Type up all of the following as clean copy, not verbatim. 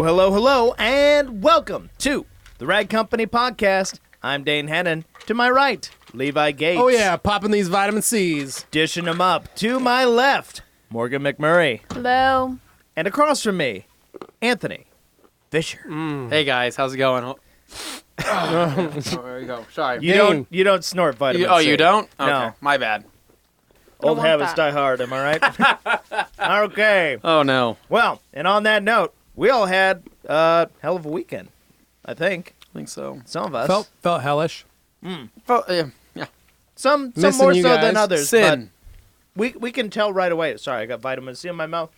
Hello, hello, hello, and welcome to the Rag Company Podcast. I'm Dane Hennen. To my right, Levi Gates. Oh, yeah, popping these vitamin C's. Dishing them up. To my left, Morgan McMurry. Hello. And across from me, Anthony Fisher. Hey, guys. How's it going? Oh, there you go. Sorry. You don't snort vitamin C. Oh, you don't? Okay. No. My bad. Old want habits that. die hard, am I right? Okay. Oh, no. Well, and on that note, we all had a hell of a weekend, I think. I think so. Some of us. Felt hellish. Yeah. Some Missing more you so guys. than others. Sin. But we can tell right away. Sorry, I got vitamin C in my mouth.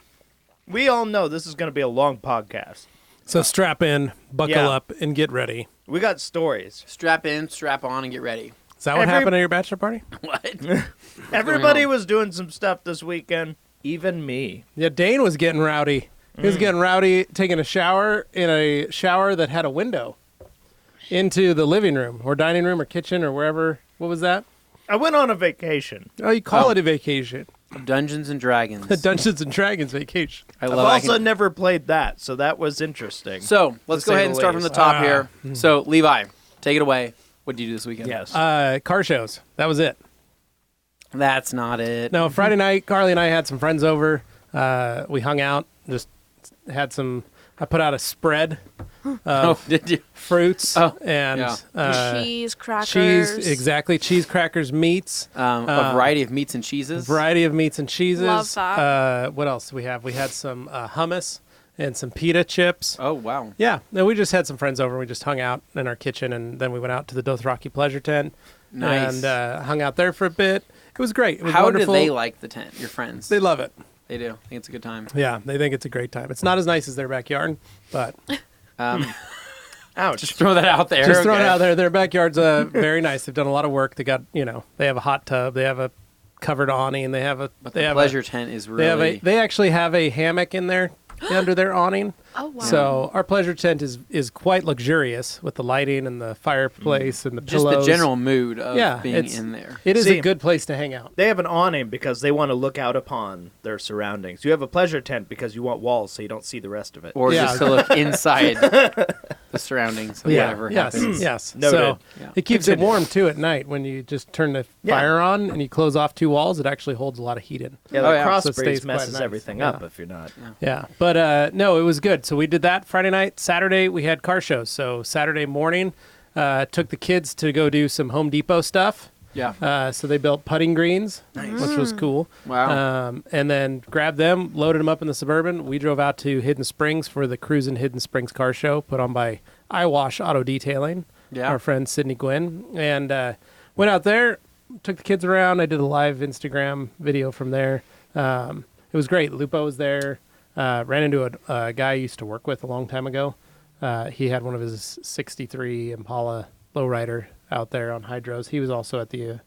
We all know this is going to be a long podcast. So strap in, buckle Yeah. up, and get ready. We got stories. Strap in, strap on, and get ready. Is that what happened at your bachelor party? What? Everybody was doing some stuff this weekend, even me. Yeah, Dane was getting rowdy. He was getting rowdy, taking a shower in a shower that had a window into the living room or dining room or kitchen or wherever. What was that? I went on a vacation. Oh, you call it a vacation. Dungeons and Dragons. The Dungeons and Dragons vacation. I've also never played that, so that was interesting. So, let's to go say ahead the and start from the least. top here. So, Levi, take it away. What did you do this weekend? Yes. Car shows. That was it. That's not it. No, Friday night, Carly and I had some friends over. We hung out, just had some. I put out a spread Oh, of did you? fruits Oh, and yeah. Cheese, crackers. cheese, exactly. Cheese, crackers, meats, A variety of meats and cheeses. variety of meats and cheeses. Love that. What else do we have? We had some hummus and some pita chips. Oh, wow. Yeah, no, we just had some friends over. We just hung out in our kitchen, and then we went out to the Dothraki Pleasure Tent Nice. and hung out there for a bit. It was great. It was How wonderful. do they like the tent, your friends? They love it. They do. I think it's a good time. Yeah, they think it's a great time. It's not as nice as their backyard, but Ouch. Just throw that out there. just throwing it okay? out there. Their backyard's very nice. They've done a lot of work. They got, they have a hot tub. They have a covered awning. And they have a. But they the have pleasure tent is They really... have they actually have a hammock in there under their awning. Oh, wow. So our pleasure tent is quite luxurious with the lighting and the fireplace and the just pillows. the general mood of being it's- in there. It is See, a good place to hang out. They have an awning because they want to look out upon their surroundings. You have a pleasure tent because you want walls so you don't see the rest of it. Or Yeah. just to look inside the surroundings of whatever yes, happens. yes. Noted. So Yeah. it keeps it Continue. warm too at night when you just turn the Yeah. fire on and you close off two walls. It actually holds a lot of heat in. Yeah, Oh, the yeah. cross So it breeze stays quite messes nice. everything Yeah. up if you're not. Yeah, but no, it was good. So we did that Friday night. Saturday we had car shows. So Saturday morning, took the kids to go do some Home Depot stuff. Yeah. So they built putting greens, which was cool. Wow. And then grabbed them, loaded them up in the Suburban. We drove out to Hidden Springs for the Cruisin' Hidden Springs car show put on by Eyewash Auto Detailing, Yeah. our friend Sydney Gwynn. And went out there, took the kids around. I did a live Instagram video from there. It was great. Lupo was there. Ran into a guy I used to work with a long time ago. He had one of his 63 Impala lowrider out there on hydros. He was also at the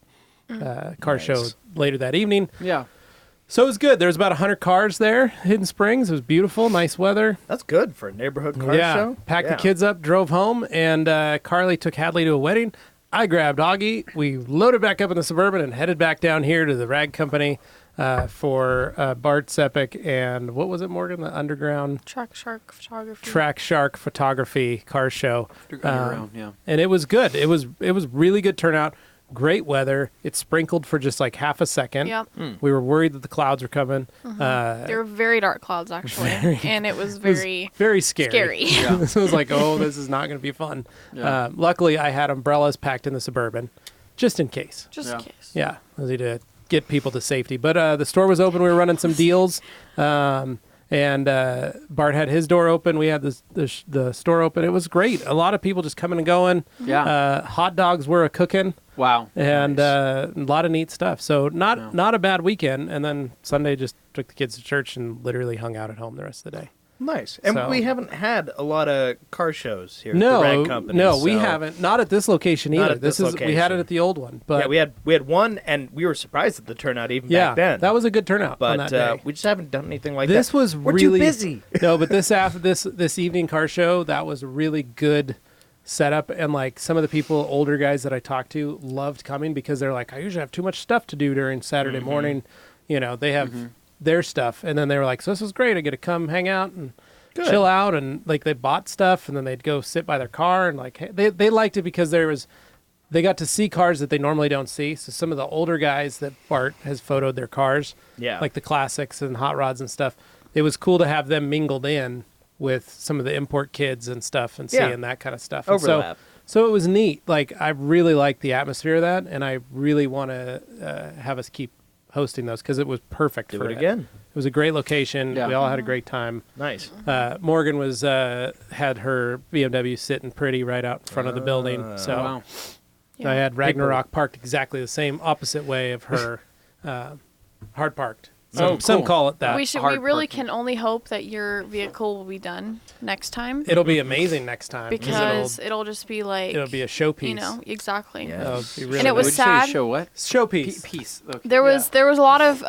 car show later that evening. Yeah. So it was good. There was about 100 cars there, Hidden Springs. It was beautiful, nice weather. That's good for a neighborhood car yeah, show. packed Yeah. the kids up, drove home, and Carly took Hadley to a wedding. I grabbed Augie. We loaded back up in the Suburban and headed back down here to the Rag Company for Bart Sepik and what was it, Morgan? The Underground Track Shark Photography. Track Shark Photography car show. Underground, yeah. And it was good. It was really good turnout. Great weather. It sprinkled for just like half a second. Yep. We were worried that the clouds were coming. They were very dark clouds, actually. And it was very Very scary. scary. So it was like, oh, this is not going to be fun. Yeah. Luckily, I had umbrellas packed in the Suburban, just in case. Just Yeah. in case. Yeah, I need to get people to safety. But the store was open. We were running some deals. And Bart had his door open. We had the store open. It was great. A lot of people just coming and going. Yeah. Hot dogs were a cooking. Wow. And Nice. a lot of neat stuff. So not a bad weekend. And then Sunday just took the kids to church and literally hung out at home the rest of the day. Nice. And So- we haven't had a lot of car shows here No, at the Rag Company. no, we so- haven't. Not at this location Not either. at this We had it location. at the old one, but Yeah, we had one, and we were surprised at the turnout even yeah, back then. that was a good turnout on but that day. we just haven't done anything like This that. was We're really too busy. No, but this evening car show, that was a really good setup, and like some of the people, older guys that I talked to, loved coming because they're like, I usually have too much stuff to do during Saturday morning. They have their stuff, and then they were like, so this is great. I get to come hang out and Good. chill out, and like they bought stuff, and then they'd go sit by their car, and like they liked it because they got to see cars that they normally don't see. So some of the older guys that Bart has photoed their cars, Yeah. like the classics and hot rods and stuff. It was cool to have them mingled in with some of the import kids and stuff, and Yeah. seeing that kind of stuff. And Overlap. so it was neat. Like I really like the atmosphere of that, and I really want to have us keep hosting those because it was perfect Do for it again. It was a great location. Yeah. We all had a great time. Nice. Morgan was had her BMW sitting pretty right out in front of the building. So Oh, wow. Yeah. I had Ragnarok parked exactly the same opposite way of her, hard parked. Oh, Some cool. call it that. We hard really parking. can only hope that your vehicle will be done next time It'll be amazing next time because it'll just be like it'll be a showpiece. you know exactly. Yeah. It'll be really And it was Would you say sad. show what? showpiece. Peace. Okay. There was a lot of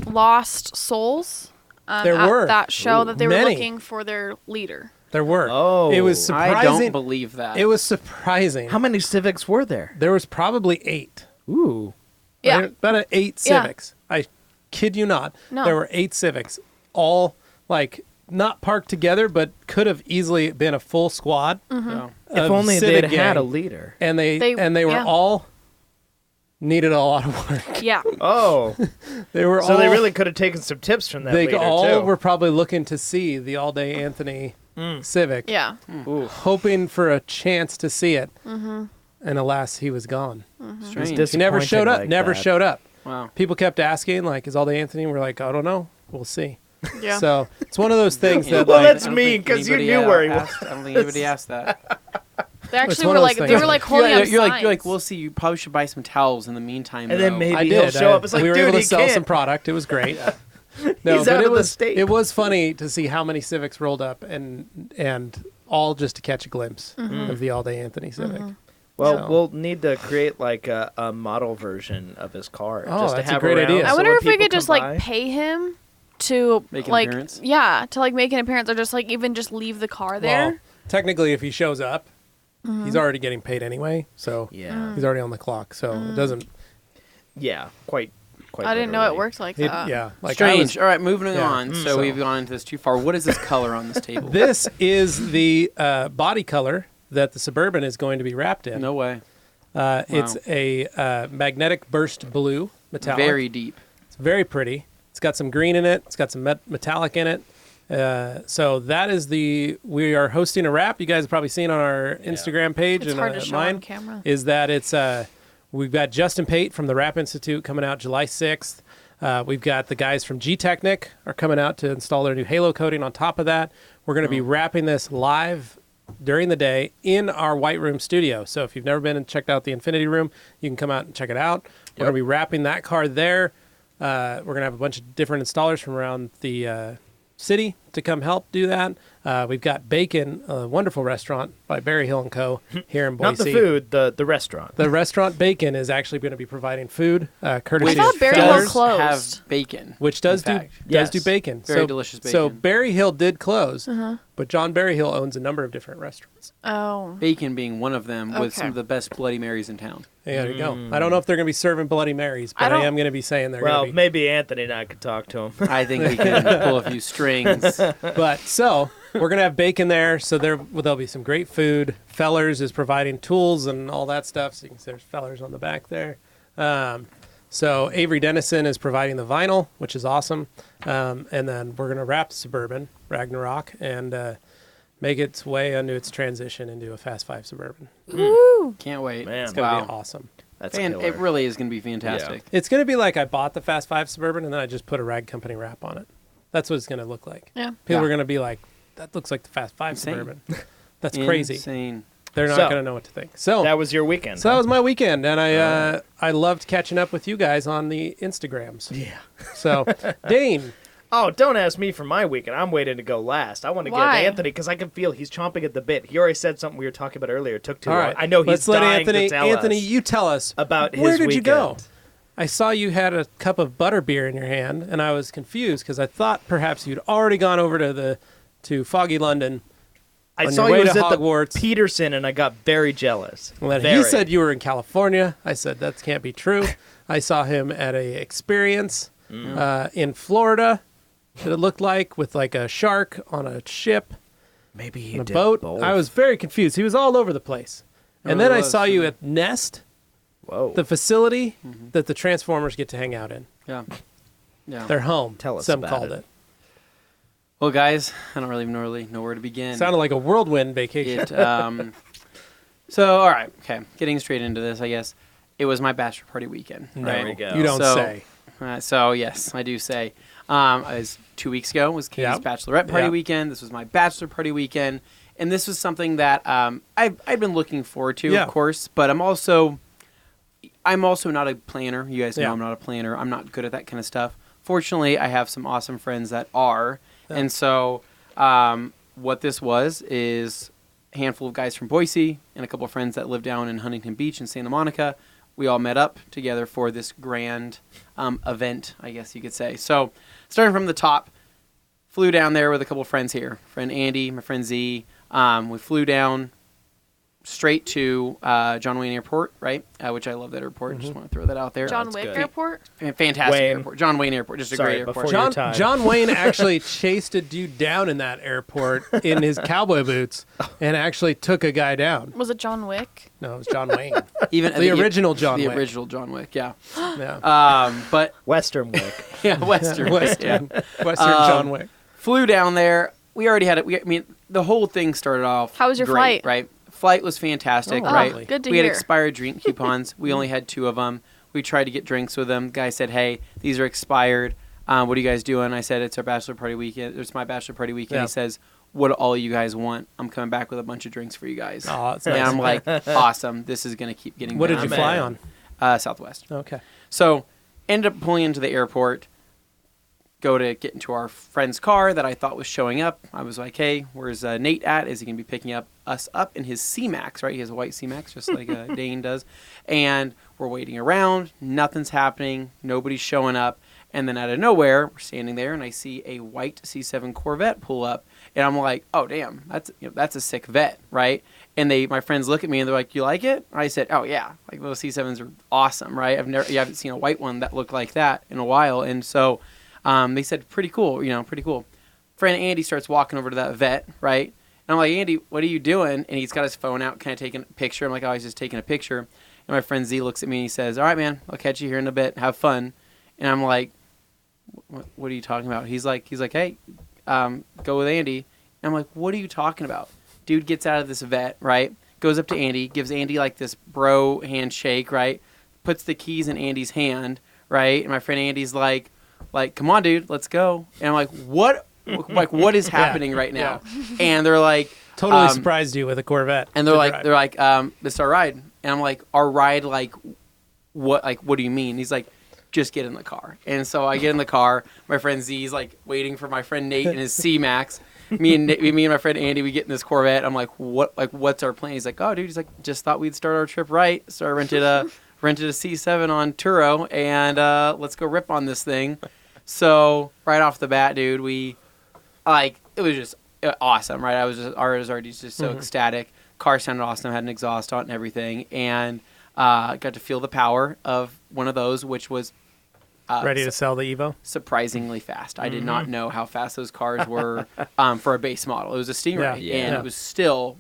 lost souls There at were. that show that they were Many. looking for their leader. There were. Oh. It was surprising. I don't believe that. It was surprising. How many Civics were there? There was probably 8. Ooh. Yeah. Right? About 8 Yeah. Civics. I kid you not. No. There were 8 Civics, all like not parked together, but could have easily been a full squad. No. If of only Civic they'd had a gang. leader. And they were yeah. all needed a lot of work. Yeah. Oh. They were So all they really could have taken some tips from that they leader, all too. were probably looking to see the all day Anthony Civic, Yeah. Ooh. hoping for a chance to see it. And alas, he was gone. Strange. He never showed up. Never showed up. Wow. People kept asking, like, is all day Anthony? We're like, I don't know. We'll see. Yeah. So it's one of those things that, Well, like, that's I don't mean, think 'cause you anybody, knew where he asked- I don't think anybody asked that. They actually one were of those like things. they were like holding up you're signs. like, we'll see. You probably should buy some towels in the meantime. And then though." maybe I he'll did. show up. It's like, we were dude, able to he sell can't. some product. It was great. He's but out it of the was state. it was funny to see how many Civics rolled up and all just to catch a glimpse of the all day Anthony Civic. Well, So- we'll need to create like a model version of his car. Oh, just to that's a have great around idea. I so wonder when if we people could just come like by- pay him to Make an like appearance? to like make an appearance or just like even just leave the car there. Well, technically, if he shows up, he's already getting paid anyway. So Yeah. he's already on the clock. So it doesn't. Yeah. Quite. I didn't know it literally. worked like It, that. yeah, like I Strange. was- All right, moving Yeah. on. So So- we've gone into this too far. What is this color on this table? This is the body color that the Suburban is going to be wrapped in. No way. It's a magnetic burst blue metallic. Very deep. It's very pretty. It's got some green in it. It's got some metallic in it. So that is we are hosting a wrap. You guys have probably seen on our Instagram page It's and hard to show mine on camera. is that it's we've got Justin Pate from the Rap Institute coming out July 6th. We've got the guys from G-Technic are coming out to install their new Halo coating on top of that. We're going to be wrapping this live during the day in our White Room studio. So if you've never been and checked out the Infinity Room, you can come out and check it out. We're going to be wrapping that car there. We're going to have a bunch of different installers from around the city to come help do that. We've got Bacon, a wonderful restaurant by Berry Hill & Co. here in Boise. Not the food, the restaurant. The restaurant Bacon is actually going to be providing food, courtesy I thought of Berry Hill Fellers, closed. Have bacon. which does in do fact. Yes. does do bacon. Very so, delicious So bacon. Berry Hill did close, but John Berry Hill owns a number of different restaurants. Oh. Bacon being one of them with some Okay. of the best Bloody Marys in town. There you go. I don't know if they're going to be serving Bloody Marys, but I I, don't- am going to be saying they're Well, going to be. maybe Anthony and I could talk to him. I think we can pull a few strings. But so we're going to have bacon there. So there'll be some great food. Fellers is providing tools and all that stuff. So you can see there's Fellers on the back there. So Avery Dennison is providing the vinyl, which is awesome. And then we're going to wrap Suburban Ragnarok and make its way into its transition into a Fast 5 Suburban. Can't wait. Man. It's going to Wow. be awesome. That's And killer. it really is going to be fantastic. It's going to be like I bought the Fast 5 Suburban and then I just put a Rag Company wrap on it. That's what it's going to look like. Yeah. People Yeah. are going to be like, that looks like the Fast 5 Insane. Suburban. That's crazy. Insane. They're not So- going to know what to think. So That was your weekend. So that huh? was my weekend, and I loved catching up with you guys on the Instagrams. Yeah. So, Dane, Oh, don't ask me for my weekend. I'm waiting to go last. I want to Why? get Anthony because I can feel he's chomping at the bit. He already said something we were talking about earlier. It took too all long. right, I know he's let's let dying Anthony. to tell Anthony, us you tell us about his where did you go? weekend. I saw you had a cup of butterbeer in your hand, and I was confused because I thought perhaps you'd already gone over to Foggy London. I on saw your he way was to at the Hogwarts. Peterson, and I got very jealous. Well, then he Very. said you were in California. I said that can't be true. I saw him at a experience in Florida. that it looked like with like a shark on a ship, Maybe he on a did boat. both. I was very confused. He was all over the place. And then I was, saw you yeah. at Nest, Whoa. the facility that the Transformers get to hang out in. Yeah. Yeah. Their home, Tell us some about called it. it. Well, guys, I don't really know where to begin. Sounded like a whirlwind vacation. So, all right. Okay. Getting straight into this, I guess. It was my bachelor party weekend. There right? we go. You don't So- say. So yes, I do say. It was 2 weeks ago. Was Katie's Yep. bachelorette party Yep. weekend. This was my bachelor party weekend, and this was something that I've been looking forward to, Yeah. of course. But I'm also not a planner. You guys know Yeah. I'm not a planner. I'm not good at that kind of stuff. Fortunately, I have some awesome friends that are, Yeah. and so what this was is a handful of guys from Boise and a couple of friends that live down in Huntington Beach in Santa Monica. We all met up together for this grand event, I guess you could say. So, starting from the top, flew down there with a couple of friends here. Friend Andy, my friend Z. We flew down straight to John Wayne Airport, right? Which I love that airport. Just want to throw that out there. John that's Wick good. Airport. Fantastic Wayne. airport. John Wayne Airport. Just a Sorry, great airport. before your John, time. John Wayne actually chased a dude down in that airport in his cowboy boots and actually took a guy down. Was it John Wick? No, it was John Wayne. Even The original John The Wick. original John Wick, yeah. Yeah. But Western Wick. yeah, Western. Western John Wick. Flew down there. We already had it. I mean, the whole thing started off. How was your great, flight? Right. Flight was fantastic. Oh, right. lovely. Good to We had hear. expired drink coupons. We only had 2 of them. We tried to get drinks with them. Guy said, "Hey, these are expired. What are you guys doing?" I said, "It's our bachelor party weekend. It's my bachelor party weekend." Yeah. He says, "What do all you guys want? I'm coming back with a bunch of drinks for you guys." Oh, that's and nice. I'm like, "Awesome! This is gonna keep getting." What better." did you I'm fly in. on? Southwest. Okay. So, ended up pulling into the airport, go to get into our friend's car that I thought was showing up. I was like, hey, where's Nate at? Is he going to be picking us up in his C-Max, right? He has a white C-Max, just like Dane does. And we're waiting around. Nothing's happening. Nobody's showing up. And then out of nowhere, we're standing there, and I see a white C7 Corvette pull up. And I'm like, oh, damn, that's a sick vet, right? And my friends look at me, and they're like, you like it? I said, oh, yeah. Like, those C7s are awesome, right? You haven't seen a white one that looked like that in a while. And so they said, pretty cool, pretty cool. Friend Andy starts walking over to that vet, right? And I'm like, Andy, what are you doing? And he's got his phone out, kind of taking a picture. I'm like, oh, he's just taking a picture. And my friend Z looks at me and he says, all right, man, I'll catch you here in a bit. Have fun. And I'm like, what are you talking about? He's like, hey, go with Andy. And I'm like, what are you talking about? Dude gets out of this vet, right? Goes up to Andy, gives Andy like this bro handshake, right? Puts the keys in Andy's hand, right? And my friend Andy's like, come on, dude, let's go. And I'm like, what? Like, what is happening right now? And they're like, Totally surprised you with a Corvette. and they're like, this is our ride. And I'm like, our ride, like, what do you mean? He's like, just get in the car. And so I get in the car. My friend Z's like waiting for my friend Nate in his C-Max. Me and my friend Andy, we get in this Corvette. I'm like, what's our plan? He's like, oh, dude. He's like, just thought we'd start our trip right. So I rented a C7 on Turo, and let's go rip on this thing. So right off the bat, dude, it was just awesome, right? I was already just so ecstatic. Car sounded awesome, had an exhaust on it and everything, and got to feel the power of one of those, which was Ready to sell the Evo? surprisingly fast. I did not know how fast those cars were for a base model. It was a Stingray, Yeah. and it was still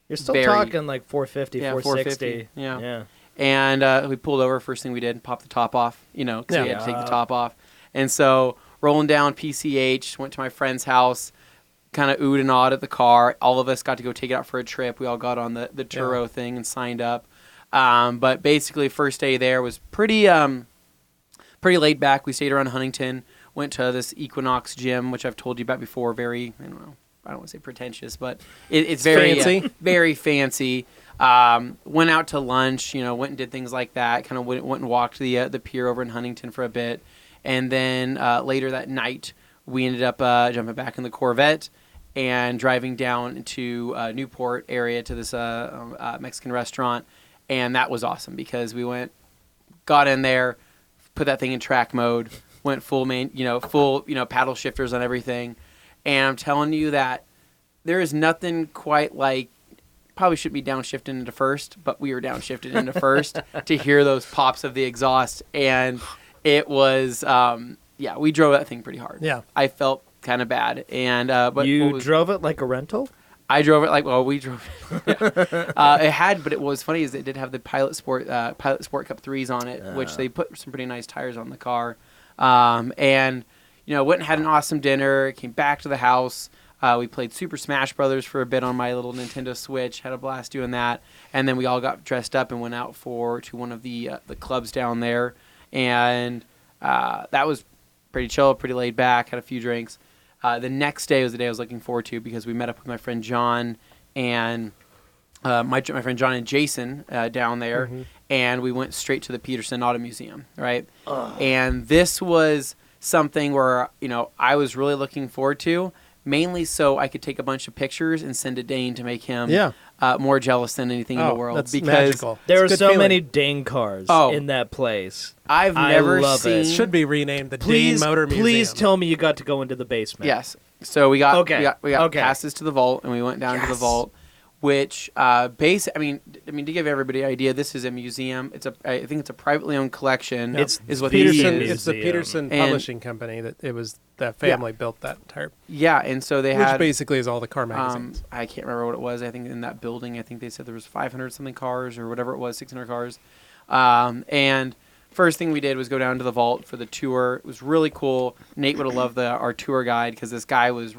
You're still Very- talking like 450, Yeah, 460. 450, yeah. Yeah. And we pulled over. First thing we did, popped the top off, because we had to take the Yeah. top off. And so rolling down PCH, went to my friend's house, kind of oohed and awed at the car. All of us got to go take it out for a trip. We all got on the Turo thing and signed up. But basically, first day there was pretty laid back. We stayed around Huntington, went to this Equinox gym, which I've told you about before. Very, I don't want to say pretentious, but it's very fancy. very fancy. Went out to lunch, went and did things like that. Kind of went and walked the pier over in Huntington for a bit, and then later that night we ended up jumping back in the Corvette and driving down to Newport area to this Mexican restaurant, and that was awesome because we got in there, put that thing in track mode, went full paddle shifters on everything, and I'm telling you that there is nothing quite like. Probably should be downshifted into first, but we were downshifted into first to hear those pops of the exhaust, and it was yeah, we drove that thing pretty hard. Yeah. I felt kind of bad, and but You drove it like a rental? I drove it we drove it. It had, but it was funny is it did have the Pilot Sport Cup 3s on it, which they put some pretty nice tires on the car. And went and had an awesome dinner. Came back to the house. We played Super Smash Brothers for a bit on my little Nintendo Switch. Had a blast doing that. And then we all got dressed up and went out to one of the clubs down there. And that was pretty chill, pretty laid back. Had a few drinks. The next day was the day I was looking forward to because we met up with my friend John and my friend John and Jason down there, and we went straight to the Peterson Auto Museum, right? And this was something where I was really looking forward to, mainly so I could take a bunch of pictures and send to Dane to make him more jealous than anything in the world. That's because magical. There are It's a so good many feeling. Dane cars in that place. I've I never love it. seen. Should be renamed the Please, Dane Motor Museum. please tell me you got to go into the basement. Yes. So we got Okay. passes to the vault, and we went down to the vault, which to give everybody an idea, this is a museum. I think it's a privately owned collection. It's is what Peterson. it is. It's the Peterson And- Publishing Company that family built that entire, Yeah, and so they which had basically is all the car magazines. I can't remember what it was. I think in that building, I think they said there was 500 something cars or whatever it was, 600 cars. And first thing we did was go down to the vault for the tour. It was really cool. Nate would have loved our tour guide because this guy was,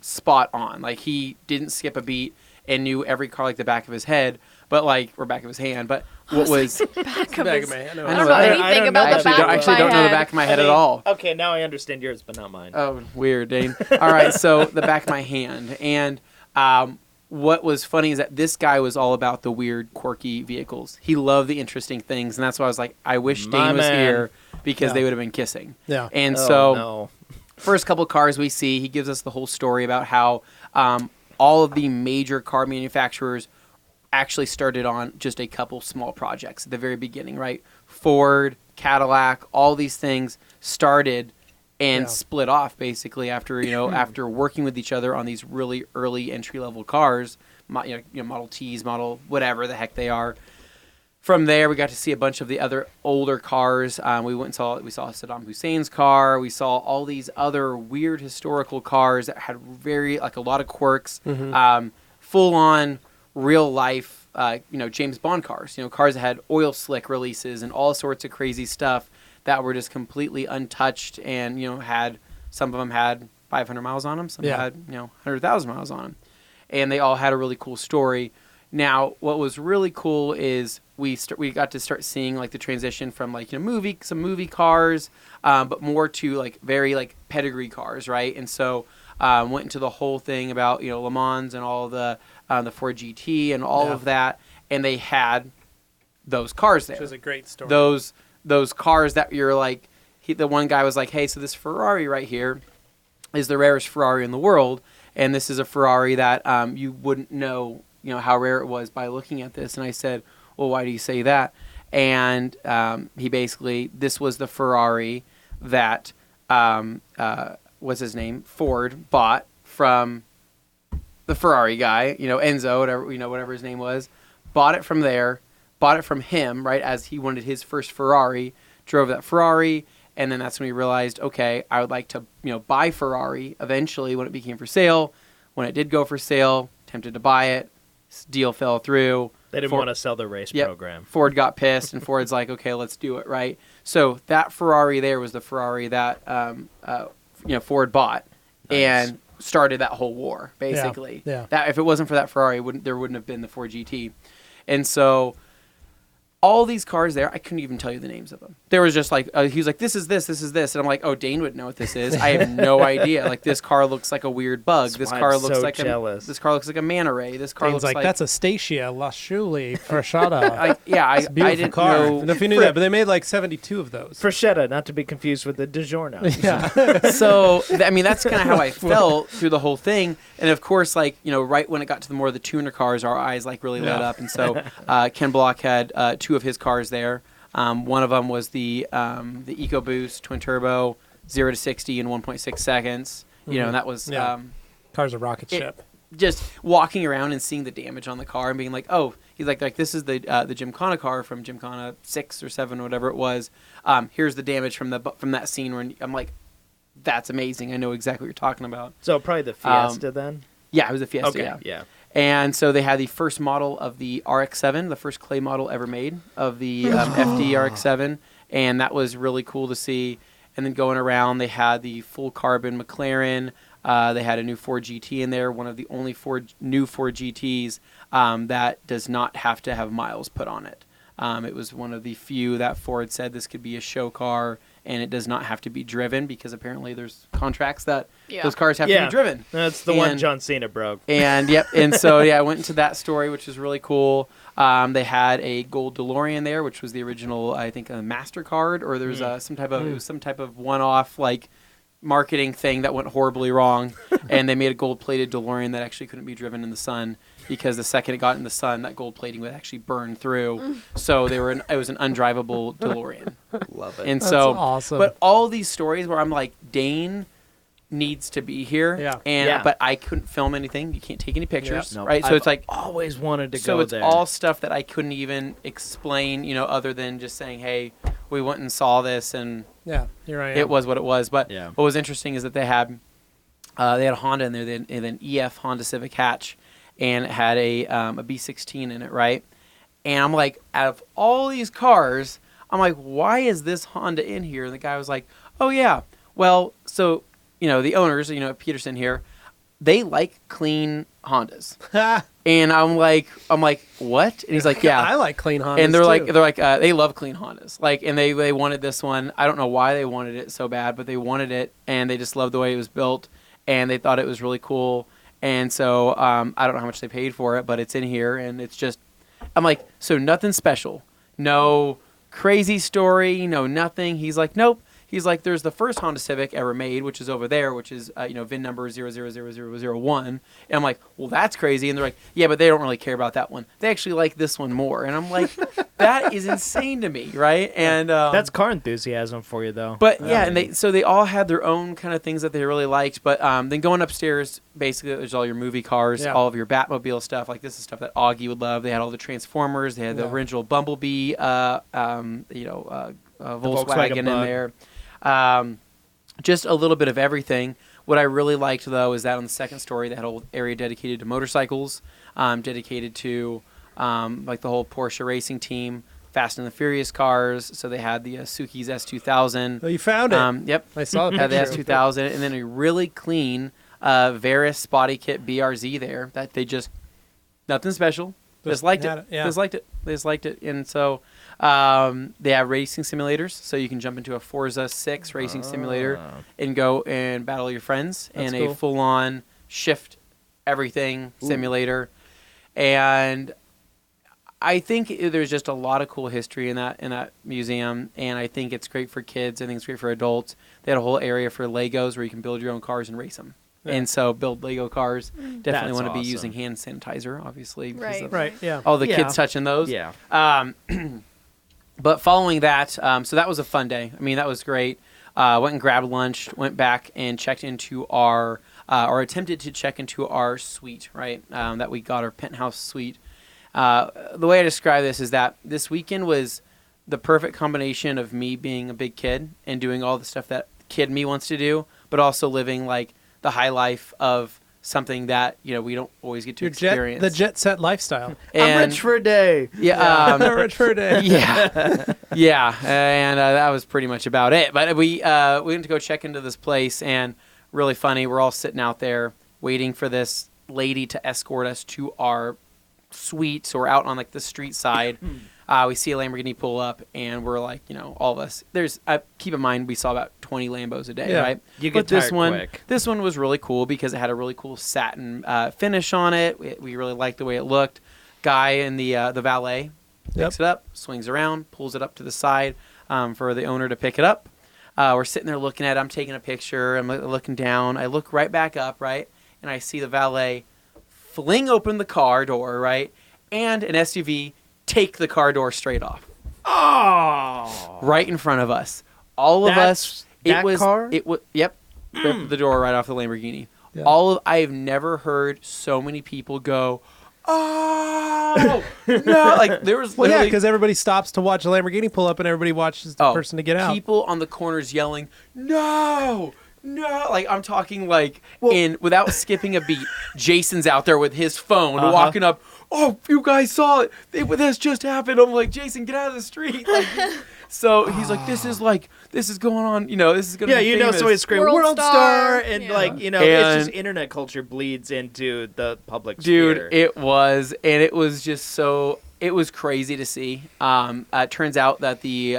spot on. Like, he didn't skip a beat and knew every car like the back of his head, or back of his hand. But what was Back of Bag his- of man. I don't know I anything don't about know. the back I of actually my don't know the head. back of my head at all. Okay, now I understand yours, but not mine. Oh, weird, Dane. All right, so the back of my hand. And what was funny is that this guy was all about the weird, quirky vehicles. He loved the interesting things, and that's why I was like, I wish My Dane was man. here because Yeah. they would have been kissing. Yeah. And Oh, so no. first couple cars we see, he gives us the whole story about how all of the major car manufacturers actually started on just a couple small projects at the very beginning, right? Ford, Cadillac, all these things started and split off basically after after working with each other on these really early entry level cars, Model Ts, Model whatever the heck they are. From there, we got to see a bunch of the other older cars. We saw Saddam Hussein's car. We saw all these other weird historical cars that had a lot of quirks, full on real life, James Bond cars. Cars that had oil slick releases and all sorts of crazy stuff that were just completely untouched, and some of them had 500 miles on them, some had 100,000 miles on them, and they all had a really cool story. Now, what was really cool is we got to start seeing like the transition from some movie cars, but more to very pedigree cars, right? And so went into the whole thing about Le Mans and all the Ford GT and all of that, and they had those cars there. Which was a great story. Those cars that you're like, the one guy was like, hey, so this Ferrari right here is the rarest Ferrari in the world, and this is a Ferrari that you wouldn't know how rare it was by looking at this. And I said, well, why do you say that? And he basically, this was the Ferrari that what's his name, Ford bought from the Ferrari guy, Enzo, whatever his name was, bought it from there, bought it from him, right, as he wanted his first Ferrari, drove that Ferrari, and then that's when we realized, okay, I would like to, buy Ferrari eventually when it became for sale. When it did go for sale, tempted to buy it, deal fell through. They didn't want to sell the race program. Ford got pissed, and Ford's like, okay, let's do it, right? So that Ferrari there was the Ferrari that Ford bought and started that whole war, basically. Yeah. That if it wasn't for that Ferrari, there wouldn't have been the Ford GT. And so all these cars there, I couldn't even tell you the names of them. There was just he was like, this is this, this is this. And I'm like, oh, Dane would know what this is. I have no idea. Like, this car looks like a weird bug. That's This why car I'm looks so like jealous. this car looks like a manta ray. This car Dane's looks like, that's a Stacia Lasciuli Frashata. I It's a beautiful I didn't car. I know. don't know if you knew that, but they made like 72 of those. Freshetta, not to be confused with the DiGiorno. Yeah. So that's kind of how I felt through the whole thing. And of course, right when it got to the more of the tuner cars, our eyes really lit up. And so Ken Block had two of his cars there. One of them was the EcoBoost twin turbo, 0 to 60 in 1.6 seconds. And that was Car's a rocket ship. just walking around and seeing the damage on the car and being like, oh, He's like this is the Gymkhana car from Gymkhana 6 or 7 or whatever it was. Here's the damage from that scene where I'm like, that's amazing. I know exactly what you're talking about. So probably the Fiesta then? Yeah, it was a Fiesta. Okay, yeah. And so they had the first model of the RX-7, the first clay model ever made of the FD RX-7, and that was really cool to see. And then going around, they had the full carbon McLaren. They had a new Ford GT in there, one of the only new Ford GTs that does not have to have miles put on it. It was one of the few that Ford said this could be a show car, and it does not have to be driven because apparently there's contracts that those cars have to be driven. That's the one John Cena broke. And and so I went into that story, which is really cool. They had a gold DeLorean there, which was the original, I think, a MasterCard, or there was some type of one-off like marketing thing that went horribly wrong, and they made a gold-plated DeLorean that actually couldn't be driven in the sun because the second it got in the sun, that gold plating would actually burn through. So it was an undrivable DeLorean. Love it. And That's so awesome. But all these stories where I'm like, Dane needs to be here. Yeah. But I couldn't film anything. You can't take any pictures, Nope. right? So I've it's like always wanted to so go it's there. all stuff that I couldn't even explain, other than just saying, "Hey, we went and saw this, and here I am. it was what it was." But Yeah. what was interesting is that they had a Honda in there, they had an EF Honda Civic hatch, and it had a B16 in it, right? And I'm like, out of all these cars, I'm like, why is this Honda in here? And the guy was like, oh yeah, well, so the owners, Peterson here, they like clean Hondas. And I'm like, what? And he's like, yeah, I like clean Hondas. and they're too. like, they love clean Hondas. Like, and they wanted this one. I don't know why they wanted it so bad, but they wanted it, and they just loved the way it was built, and they thought it was really cool. And so I don't know how much they paid for it, but it's in here, and it's just, I'm like, so nothing special, no crazy story, no nothing. He's like, nope. He's like, there's the first Honda Civic ever made, which is over there, which is, VIN number 000001. And I'm like, well, that's crazy. And they're like, yeah, but they don't really care about that one. They actually like this one more. And I'm like, that is insane to me, right? And that's car enthusiasm for you, though. But yeah, and they all had their own kind of things that they really liked. But then going upstairs, basically, there's all your movie cars, all of your Batmobile stuff. Like, this is stuff that Augie would love. They had all the Transformers. They had the original Bumblebee, Volkswagen in there. Just a little bit of everything. What I really liked, though, is that on the second story, they had a whole area dedicated to motorcycles, dedicated to like the whole Porsche racing team, Fast and the Furious cars. So they had the Suzuki's S2000. Oh, you found it. Yep. I saw it. Had the S2000, and then a really clean Veris body kit BRZ there that they just, nothing special. Just liked it. Yeah. Just liked it. They just liked it. And so they have racing simulators, so you can jump into a Forza 6 racing simulator and go and battle your friends in a full-on shift everything simulator. And I think there's just a lot of cool history in that museum, and I think it's great for kids. I think it's great for adults. They had a whole area for Legos where you can build your own cars and race them. Yeah. And so build Lego cars. Definitely want to be using hand sanitizer, obviously. Because of all the kids touching those. Yeah. But following that, so that was a fun day. I mean, that was great. Went and grabbed lunch, went back and checked into our, or attempted to check into our suite, right? That we got, our penthouse suite. The way I describe this is that this weekend was the perfect combination of me being a big kid and doing all the stuff that kid me wants to do, but also living like the high life of something that we don't always get to experience. The jet set lifestyle. I'm rich for a day. Yeah, rich for a day. Yeah, and that was pretty much about it. But we went to go check into this place, and really funny. We're all sitting out there waiting for this lady to escort us to our suite. So we're out on like the street side. We see a Lamborghini pull up, and we're like, all of us. There's keep in mind we saw about 20 Lambos a day, right? You get tired quick. This one was really cool because it had a really cool satin finish on it. We really liked the way it looked. Guy in the valet picks it up, swings around, pulls it up to the side for the owner to pick it up. We're sitting there looking at it. I'm taking a picture. I'm looking down. I look right back up, right, and I see the valet fling open the car door, right, and an SUV take the car door straight off. Oh! Right in front of us. All of us. Car? It was. Yep. Ripped the door right off the Lamborghini. Yeah. I have never heard so many people go, oh no, like there was Well, yeah, literally because everybody stops to watch a Lamborghini pull up, and everybody watches the person to get out. People on the corners yelling, "No, no!" Like I'm talking like without skipping a beat. Jason's out there with his phone, walking up. Oh, you guys saw it! This just happened. I'm like, Jason, get out of the street! Like, so he's like, this is going on. You know, this is gonna. Yeah, be you know, famous. so he's screaming World World Star, and yeah. like, you know, And- it's just internet culture bleeds into the public Dude, sphere. it was just so. It was crazy to see. It turns out that the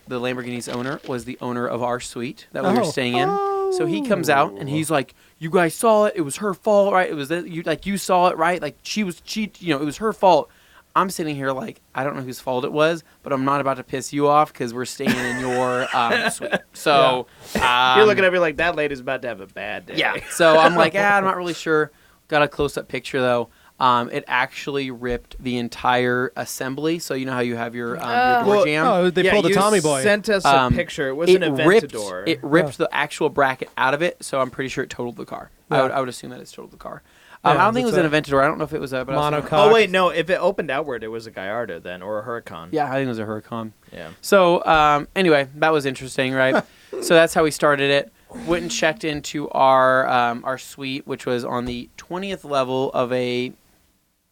Lamborghini's owner was the owner of our suite that we were staying in. So he comes out and he's like, "You guys saw it. It was her fault, right? It was you saw it, right? Like she it was her fault." I'm sitting here like, I don't know whose fault it was, but I'm not about to piss you off because we're staying in your suite. So You're looking at me like that lady's about to have a bad day. yeah. So I'm like, I'm not really sure. Got a close-up picture though. It actually ripped the entire assembly. So you know how you have your door jam. Oh, they pulled a you Tommy boy. Sent us a picture. It was an Aventador. It ripped the actual bracket out of it. So I'm pretty sure it totaled the car. Yeah. I would assume that it's totaled the car. Yeah, I don't think it was that's an Aventador. I don't know if it was a Monocoque. Oh wait, no. If it opened outward, it was a Gallardo then, or a Huracan. Yeah, I think it was a Huracan. Yeah. So anyway, that was interesting, right? So that's how we started it. Went and checked into our suite, which was on the 20th level of a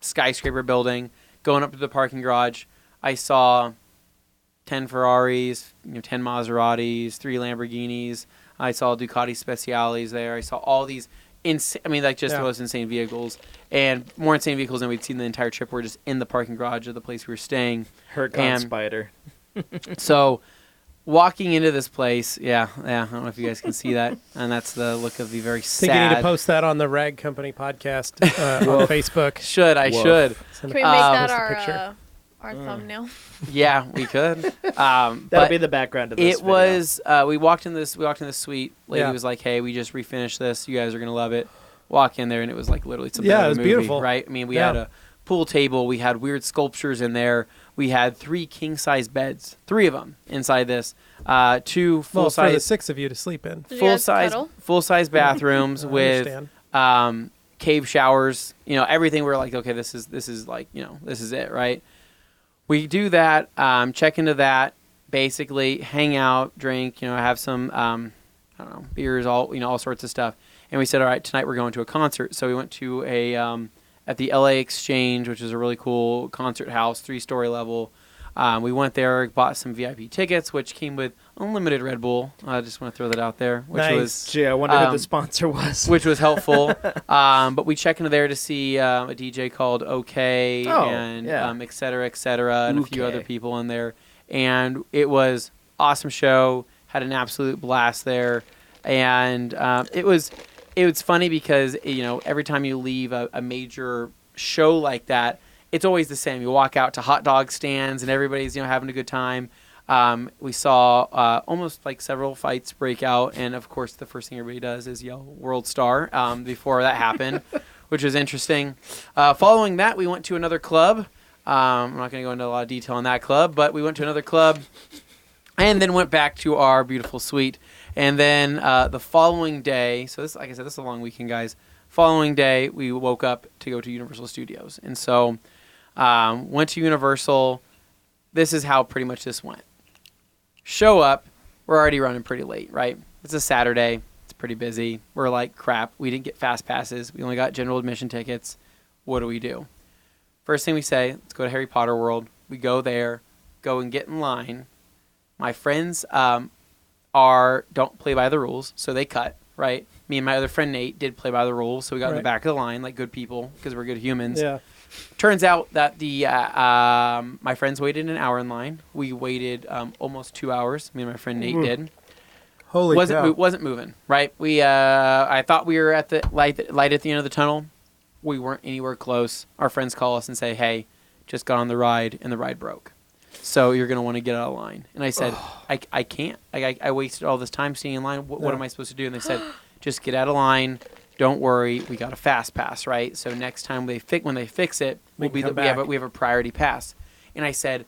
skyscraper building. Going up to the parking garage, I saw 10 Ferraris, 10 Maseratis, 3 Lamborghinis. I saw Ducati Speciales there. I saw all these the most insane vehicles, and more insane vehicles than we'd seen the entire trip. Were just in the parking garage of the place we were staying. Huracan Spider. So, walking into this place, I don't know if you guys can see that, and that's the look of the very I sad. think you need to post that on the Rag Company podcast on Facebook. Should. Can we make that Post a picture. our thumbnail? Yeah, we could. That'll but be the background of this it video. was. We walked in this suite. Lady Yeah. was like, "Hey, we just refinished this. You guys are gonna love it." Walk in there, and it was like literally something. Yeah, out of it was a movie, beautiful. right? I mean, we Yeah. had a pool table. We had weird sculptures in there. We had 3 king size beds, 3 of them inside this. 2 full Well, for the size 6 of you to sleep in. Did you guys cuddle? full size bathrooms I with understand. cave showers. Everything. We're like, okay, this is like, this is it, right? We do that. Check into that. Basically, hang out, drink. Have some I don't know, beers, all sorts of stuff. And we said, all right, tonight we're going to a concert. So we went to a at the LA Exchange, which is a really cool concert house, 3-story level. We went there, bought some VIP tickets, which came with unlimited Red Bull. I just want to throw that out there, which Nice. was Gee, I wonder who the sponsor was. which was helpful. But we check into there to see a DJ called OK and et cetera, and a few other people in there. And it was awesome show. Had an absolute blast there, and it was funny because every time you leave a major show like that, it's always the same. You walk out to hot dog stands and everybody's having a good time. We saw almost like several fights break out, and of course the first thing everybody does is yell "World Star" before that happened, which was interesting. Following that, we went to another club. I'm not going to go into a lot of detail on that club, but we went to another club, and then went back to our beautiful suite. And then the following day, so this, like I said, this is a long weekend, guys. Following day, we woke up to go to Universal Studios, and so went to Universal. This is how pretty much this went. Show up, we're already running pretty late, right? It's a Saturday, it's pretty busy. We're like, crap, we didn't get fast passes. We only got general admission tickets. What do we do? First thing we say, let's go to Harry Potter World. We go there, go and get in line. My friends don't play by the rules, so they cut, right? Me and my other friend Nate did play by the rules, so we got in the back of the line like good people because we're good humans. Yeah. Turns out that the my friends waited an hour in line. We waited almost 2 hours. Me and my friend Nate did. Holy cow. Wasn't moving, right? I thought we were at the light at the end of the tunnel. We weren't anywhere close. Our friends call us and say, "Hey, just got on the ride and the ride broke. So you're going to want to get out of line." And I said, I can't. I wasted all this time staying in line. What am I supposed to do? And they said, just get out of line. Don't worry. We got a fast pass, right? So next time when they fix it, we have a priority pass. And I said,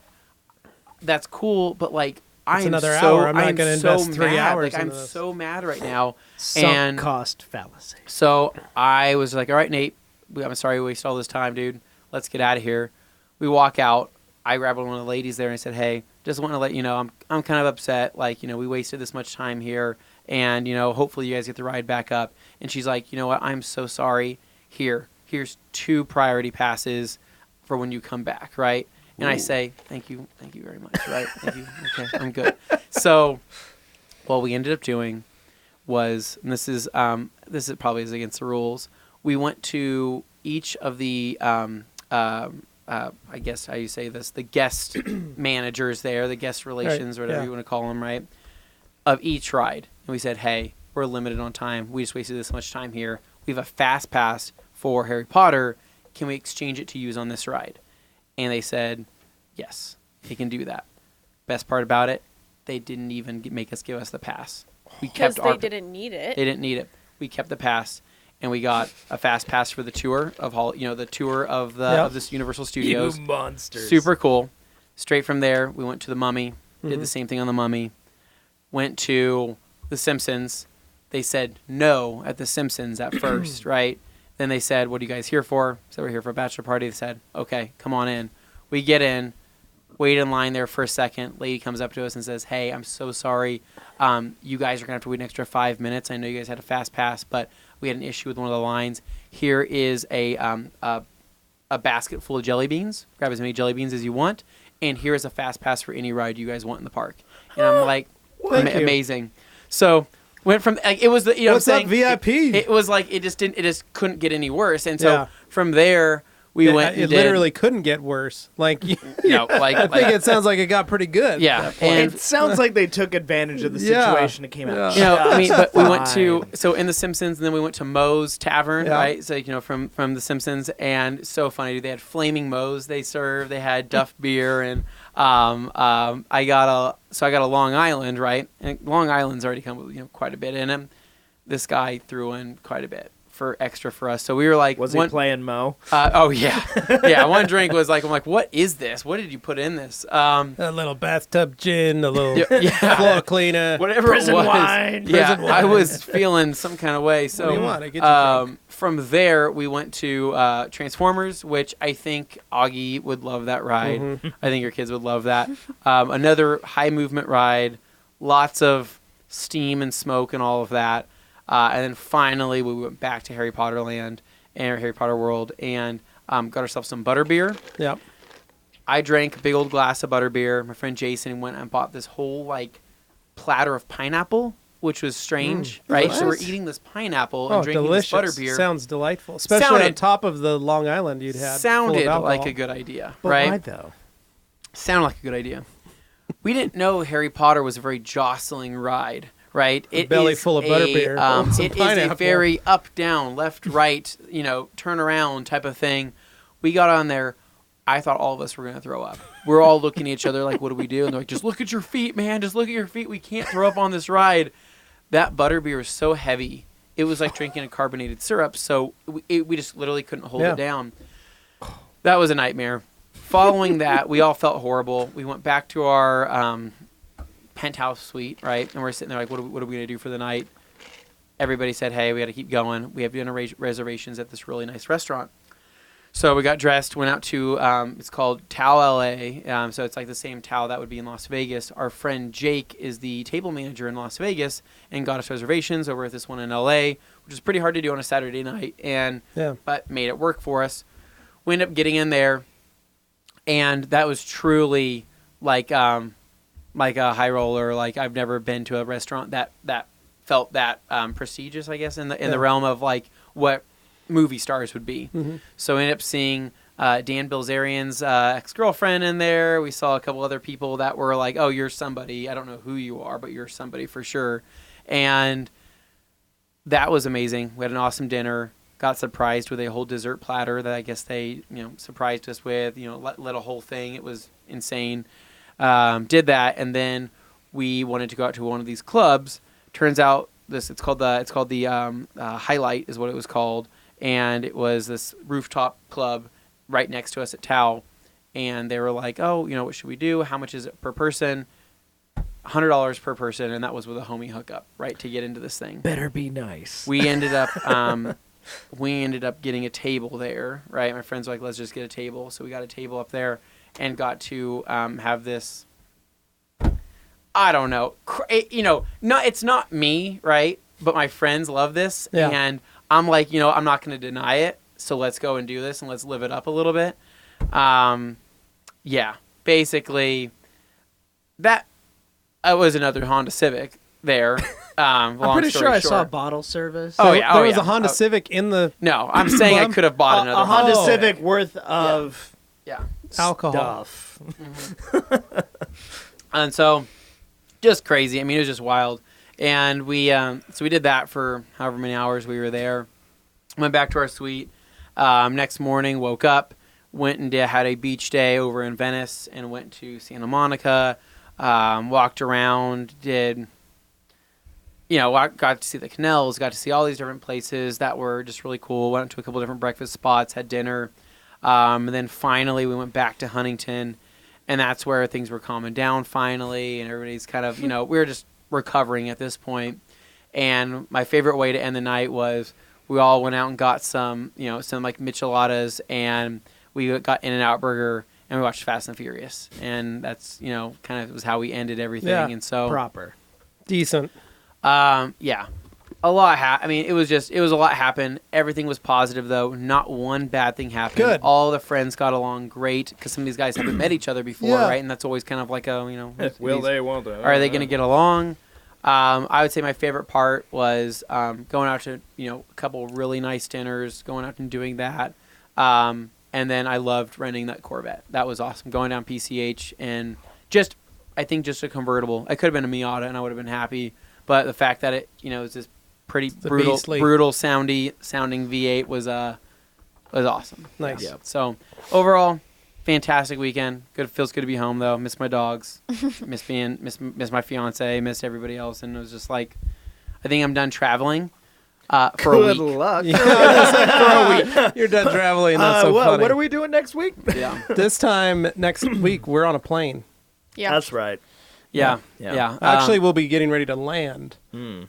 that's cool, but like, I'm another so hour. I'm not going to invest 3 hours. Like, I'm so mad right now. Sunk cost fallacy. So I was like, all right, Nate, I'm sorry we wasted all this time, dude. let's get out of here. We walk out. I grabbed one of the ladies there and I said, hey, just want to let you know, I'm kind of upset. Like, we wasted this much time here. And, hopefully you guys get the ride back up. And she's like, you know what? I'm so sorry. Here's 2 priority passes for when you come back, right? And I say, thank you very much, right? Thank you. Okay, I'm good. So what we ended up doing was, and this is probably is against the rules, we went to each of the, I guess how you say this, the guest managers there, the guest relations, right, whatever you want to call them, right, of each ride. And we said, hey, we're limited on time. We just wasted this much time here. We have a fast pass for Harry Potter. Can we exchange it to use on this ride? And they said, yes, they can do that. Best part about it, they didn't even make us give us the pass. We kept they didn't need it. They didn't need it. We kept the pass, and we got a fast pass for the tour of the tour of of this Universal Studios. You monsters. Super cool. Straight from there, we went to the Mummy. Did the same thing on the Mummy. Went to the Simpsons. They said no at the Simpsons at first, right? Then they said, what are you guys here for? So we're here for a bachelor party. They said, okay, come on in. We get in, wait in line there for a second. Lady comes up to us and says, hey, I'm so sorry. You guys are going to have to wait an extra 5 minutes. I know you guys had a fast pass, but we had an issue with one of the lines. Here is a basket full of jelly beans. Grab as many jelly beans as you want. And here is a fast pass for any ride you guys want in the park. And I'm like, amazing. So went from it was the What's up, VIP? It was like it just couldn't get any worse. And so from there we went. It literally couldn't get worse. Like I think it sounds like it got pretty good. Yeah, and it sounds like they took advantage of the situation. It came out. But we went to in the Simpsons, and then we went to Moe's Tavern, right? So from the Simpsons, and so funny. They had flaming Moe's they served. They had Duff beer, and I got a Long Island, right? And Long Island's already come with quite a bit in them. This guy threw in quite a bit for extra for us. So we were like, was he playing Mo? Oh yeah, yeah. One drink was like, I'm like, what is this? What did you put in this? A little bathtub gin, a little floor cleaner, whatever prison it was. Wine. Yeah, prison wine. I was feeling some kind of way. So what do you want? I get you drink. From there, we went to Transformers, which I think Augie would love that ride. Mm-hmm. I think your kids would love that. Another high movement ride, lots of steam and smoke and all of that. And then finally, we went back to Harry Potter Land and Harry Potter World and got ourselves some butterbeer. Yep. I drank a big old glass of butterbeer. My friend Jason went and bought this whole platter of pineapple, which was strange, right? What? So we're eating this pineapple and drinking delicious. this butterbeer. Sounds delightful, especially on top of the Long Island you'd had. Sounded like a good idea, But right? why though? Sounded like a good idea. We didn't know Harry Potter was a very jostling ride. Right, a belly full of butterbeer. It is a very up, down, left, right, turn around type of thing. We got on there. I thought all of us were going to throw up. We're all looking at each other like, what do we do? And they're like, just look at your feet, man. Just look at your feet. We can't throw up on this ride. That butterbeer is so heavy. It was like drinking a carbonated syrup. So we just literally couldn't hold it down. That was a nightmare. Following that, we all felt horrible. We went back to our penthouse suite, right? And we're sitting there like, what are we going to do for the night? Everybody said, hey, we got to keep going. We have dinner reservations at this really nice restaurant. So we got dressed, went out to, it's called Tao LA. So it's like the same Tao that would be in Las Vegas. Our friend Jake is the table manager in Las Vegas and got us reservations over at this one in LA, which is pretty hard to do on a Saturday night, but made it work for us. We ended up getting in there, and that was truly like a high roller. Like I've never been to a restaurant that felt that prestigious, I guess, in the realm of like what movie stars would be. Mm-hmm. So we ended up seeing Dan Bilzerian's ex-girlfriend in there. We saw a couple other people that were like, oh, you're somebody. I don't know who you are, but you're somebody for sure. And that was amazing. We had an awesome dinner. Got surprised with a whole dessert platter that I guess they surprised us with. Lit a whole thing. It was insane. Did that, and then we wanted to go out to one of these clubs. Turns out it's called the Highlight is what it was called, and it was this rooftop club right next to us at Tao. And they were like, oh, what should we do? How much is it per person? $100 per person, and that was with a homie hookup, right, to get into this thing. Better be nice. We ended up we ended up getting a table there, right? My friends were like, let's just get a table. So we got a table up there and got to have this, I don't know, no, it's not me, right? But my friends love this. Yeah. And I'm like, I'm not going to deny it. So let's go and do this and let's live it up a little bit. Yeah, basically that was another Honda Civic there. I'm pretty sure I saw bottle service. Oh, yeah. There was a Honda Civic in the No, I'm saying I could have bought another a Honda Oh. Civic worth of Yeah. alcohol. stuff. And so, just crazy. I mean, it was just wild. And we did that for however many hours we were there. Went back to our suite. Next morning, woke up, went and had a beach day over in Venice, and went to Santa Monica. Walked around, got to see the canals, got to see all these different places that were just really cool. Went to a couple different breakfast spots, had dinner. And then finally, we went back to Huntington, and that's where things were calming down finally, and everybody's kind of, we were just recovering at this point. And my favorite way to end the night was we all went out and got some like micheladas, and we got In-N-Out Burger, and we watched Fast and Furious. And that's, kind of was how we ended everything. Yeah. And so, Proper. Decent. yeah, a lot it was a lot happened. Everything was positive, though. Not one bad thing happened. Good. All the friends got along great because some of these guys haven't met each other before, Yeah. right? And that's always kind of like a, Will they? Won't they? are they going to get along? I would say my favorite part was going out to, a couple really nice dinners, going out and doing that. And then I loved renting that Corvette. That was awesome. Going down PCH and I think just a convertible. It could have been a Miata and I would have been happy. But the fact that it, is this pretty brutal sounding V8 was awesome. Nice. Yeah. So overall, fantastic weekend. Feels good to be home though. Miss my dogs. miss my fiance. Miss everybody else. And it was just like, I think I'm done traveling for a week. Good luck. For a week. You're done traveling. That's so funny. What are we doing next week? Yeah. This time next week, we're on a plane. Yeah. That's right. Yeah. Yeah. Yeah. Actually, we'll be getting ready to land.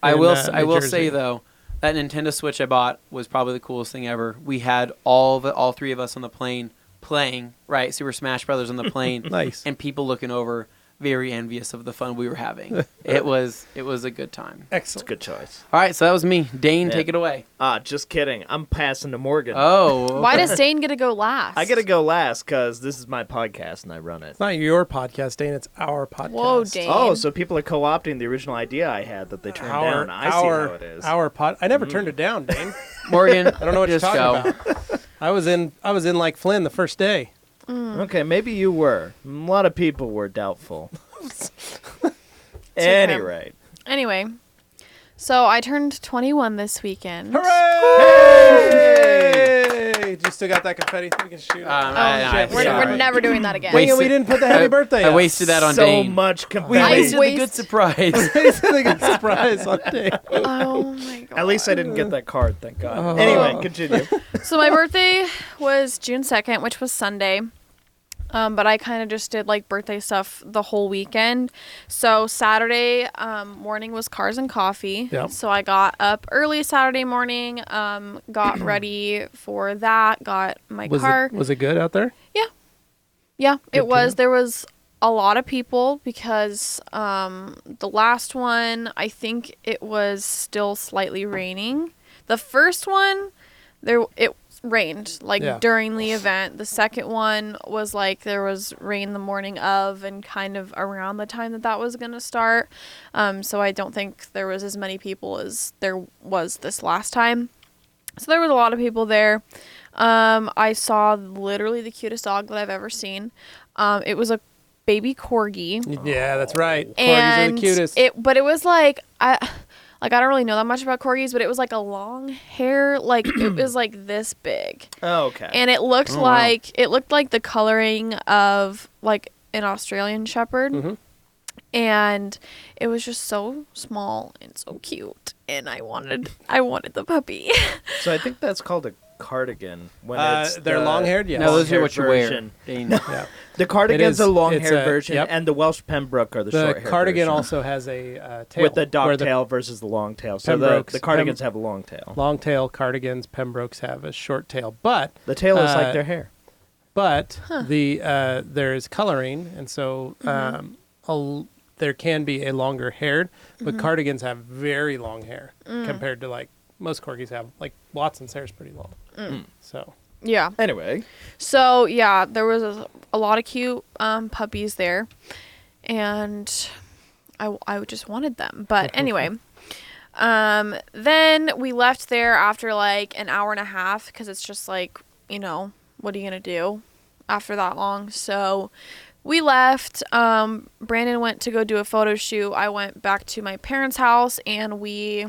I will New say Jersey. though, that Nintendo Switch I bought was probably the coolest thing ever. We had all three of us on the plane playing, right, Super Smash Brothers on the plane. Nice. And people looking over, very envious of the fun we were having. It was a good time. It's a Excellent. good choice. All right, so that was me. Dane, Yeah. take it away. Just kidding. I'm passing to Morgan. Oh. Why does Dane get to go last? I got to go last because this is my podcast and I run it. It's not your podcast, Dane. It's our podcast. Whoa, Dane. Oh, so people are co-opting the original idea I had that they turned down. I see how it is. Our pod. I never turned it down, Dane. Morgan, I don't know what you're just talking go. about. I was in like Flynn the first day. Okay, maybe you were. A lot of people were doubtful. Anyway. Anyway, so I turned 21 this weekend. Hooray! You still got that confetti? We can shoot. We're never doing that again. Dang it, we didn't put the happy birthday I up. wasted that on so Dane. much We confetti. wasted the waste- good surprise. It's a good surprise on Dane. Oh my god. At least I didn't get that card, thank God. Oh. Anyway, continue. So my birthday was June 2nd, which was Sunday. But I kind of just did like birthday stuff the whole weekend. So Saturday morning was cars and coffee. Yep. So I got up early Saturday morning, got ready for that, got my car. Was it good out there? Yeah, Good it was. to know. There was a lot of people because the last one, I think it was still slightly raining. The first one, it rained like Yeah. during the event. The second one was like there was rain the morning of and kind of around the time that was going to start. So I don't think there was as many people as there was this last time. So there was a lot of people there. I saw literally the cutest dog that I've ever seen. It was a baby corgi. Yeah, that's right. Corgis And are the cutest. But it was like I don't really know that much about corgis, but it was like a long hair, like it was like this big. Oh, okay. And it looked like the coloring of like an Australian shepherd. Mm-hmm. And it was just so small and so cute, and I wanted the puppy. So I think that's called a cardigan when they're long-haired? Yes. No, those are what you wear. version. Dane. Yeah. The cardigan's a long-haired version, yep. and the Welsh Pembroke are the short-haired The cardigan version. also has a tail. With the dock where tail versus the long tail. So the cardigans have a long tail. Long tail cardigans, Pembrokes have a short tail. But The tail is like their hair. But there is coloring, and so there can be a longer haired, but cardigans have very long hair compared to like most corgis have. Like Watson's hair is pretty long. So Yeah. Anyway. So yeah, there was a lot of cute puppies there, and I just wanted them. But anyway, then we left there after like an hour and a half because it's just like, you know, what are you gonna do after that long? So we left. Brandon went to go do a photo shoot. I went back to my parents' house, and we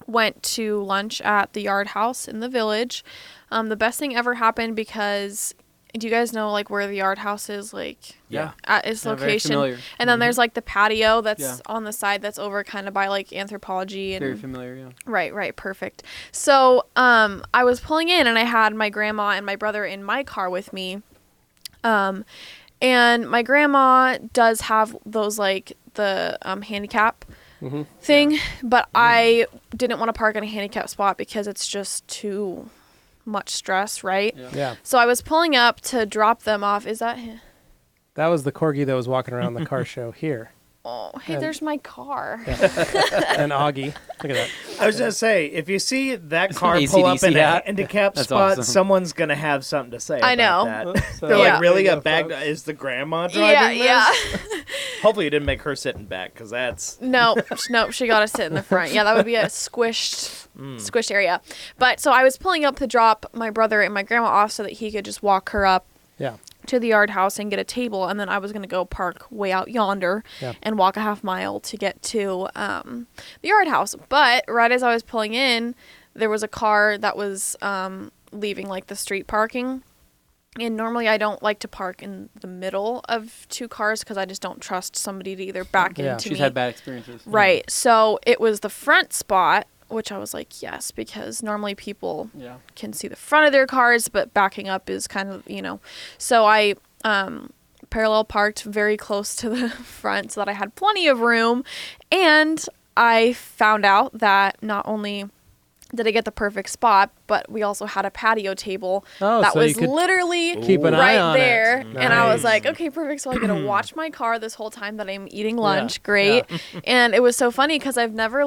went to lunch at the Yard House in the village. The best thing ever happened because, do you guys know like where the Yard House is? Like, Yeah. at its Very location. familiar. And then there's like the patio that's on the side that's over kind of by like Anthropology. And Very familiar, yeah. Right, perfect. So I was pulling in, and I had my grandma and my brother in my car with me. And my grandma does have those like the handicap thing, but I didn't want to park in a handicap spot because it's just too much stress, right? yeah, So I was pulling up to drop them off. Is that him? that was the corgi that was walking around the car show here. Oh, hey, there's my car. And Augie, look at that. I was going to say, if you see that car AC/DC pull up in a hat. handicap That's spot, awesome. some's going to have something to say I about know. that. So- They're Yeah. like, really? There A you go, bag? folks. Is the grandma driving this? Yeah. Hopefully you didn't make her sit in back, because that's... No, she got to sit in the front. Yeah, that would be a squished area. But so I was pulling up to drop my brother and my grandma off so that he could just walk her up Yeah, to the Yard House and get a table, and then I was going to go park way out yonder and walk a half mile to get to the Yard House. But right as I was pulling in, there was a car that was leaving like the street parking. And normally I don't like to park in the middle of two cars because I just don't trust somebody to either back into me. She's had bad experiences. Right. So it was the front spot, which I was like, yes, because normally people can see the front of their cars, but backing up is kind of, you know. So I parallel parked very close to the front so that I had plenty of room. And I found out that not only did I get the perfect spot, but we also had a patio table that so was you could literally keep an right eye on there. it. And I was Nice. like, okay, perfect. So I get to watch my car this whole time that I'm eating lunch. Great. And it was so funny because I've never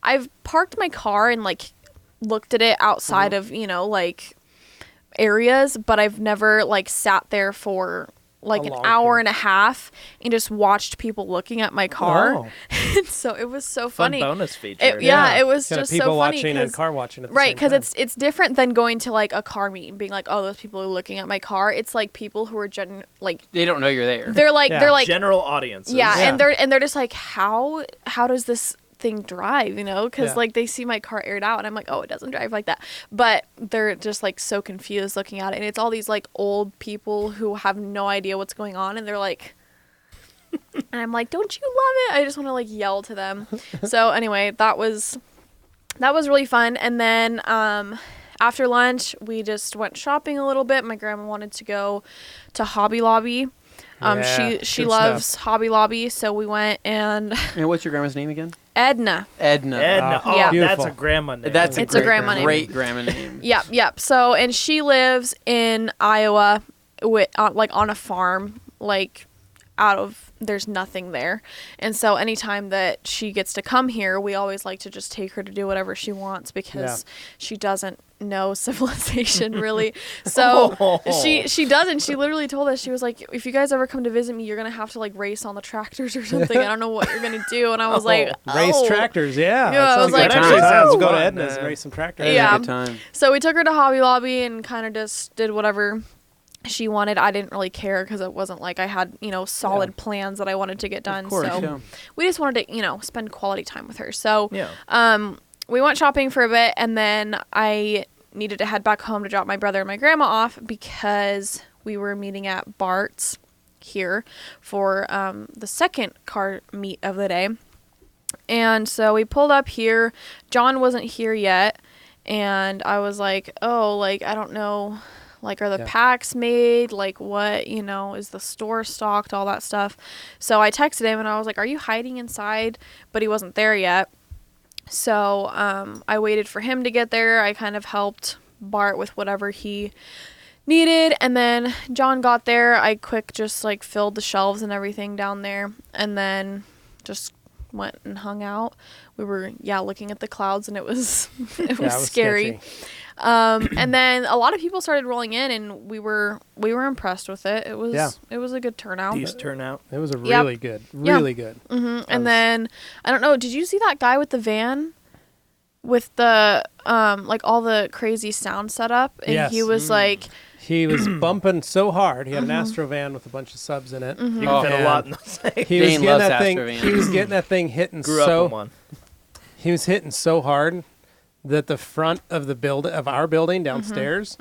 I've parked my car and like looked at it outside of, you know, like areas, but I've never like sat there for like an hour and a half and just watched people looking at my car. Oh. And so it was so Fun funny. bonus feature. It was Kind of just people so funny. watching and car watching at the Right, same because time. it's different than going to like a car meet and being like, oh, those people are looking at my car. It's like people who are like They don't know you're there. they're like Yeah. they're like General audiences. yeah, Yeah. and they're just like how does this thing drive, you know, because Yeah. like they see my car aired out and I'm like, oh, it doesn't drive like that, but they're just like so confused looking at it, and it's all these like old people who have no idea what's going on, and they're like and I'm like, don't you love it? I just want to like yell to them. So anyway, that was really fun. And then after lunch we just went shopping a little bit. My grandma wanted to go to Hobby Lobby. She good loves stuff. Hobby Lobby, so we went. And And what's your grandma's name again? Edna. Edna. Edna. Oh, Yeah. that's Beautiful. a grandma name. That's It's a grandma name. Great grandma name. Yep. So, and she lives in Iowa with like on a farm, like there's nothing there. And so anytime that she gets to come here, we always like to just take her to do whatever she wants because she doesn't know civilization really. So she doesn't. She literally told us, she was like, if you guys ever come to visit me, you're going to have to like race on the tractors or something. I don't know what you're going to do. And I was like, Race tractors, yeah. Yeah, I was like, that actually "Woo!" sounds go to Fun, Edna's, man. race some tractors. That was Yeah. a good time. So we took her to Hobby Lobby and kind of just did whatever she wanted. I didn't really care because it wasn't like I had, you know, solid plans that I wanted to get done. Of course, so yeah. we just wanted to, you know, spend quality time with her. So Yeah. we went shopping for a bit, and then I needed to head back home to drop my brother and my grandma off because we were meeting at Bart's here for the second car meet of the day. And so we pulled up here. John wasn't here yet. And I was like, oh, like, I don't know, like, are the packs made? Like, what, is the store stocked? All that stuff. So I texted him and I was like, are you hiding inside? But he wasn't there yet. So I waited for him to get there. I kind of helped Bart with whatever he needed. And then John got there. I just, like, filled the shelves and everything down there. And then just went and hung out. We were looking at the clouds, and it was scary. And then a lot of people started rolling in, and we were impressed with it. It was a good turnout. Decent turnout. It was a really good. Mm-hmm. And then I don't know, did you see that guy with the van with the like all the crazy sound setup? And he was like, he was bumping so hard. He had an Astro van with a bunch of subs in it. You can fit a lot in those things. He was getting that thing. He was getting that thing hitting He was hitting so hard that the front of our building downstairs,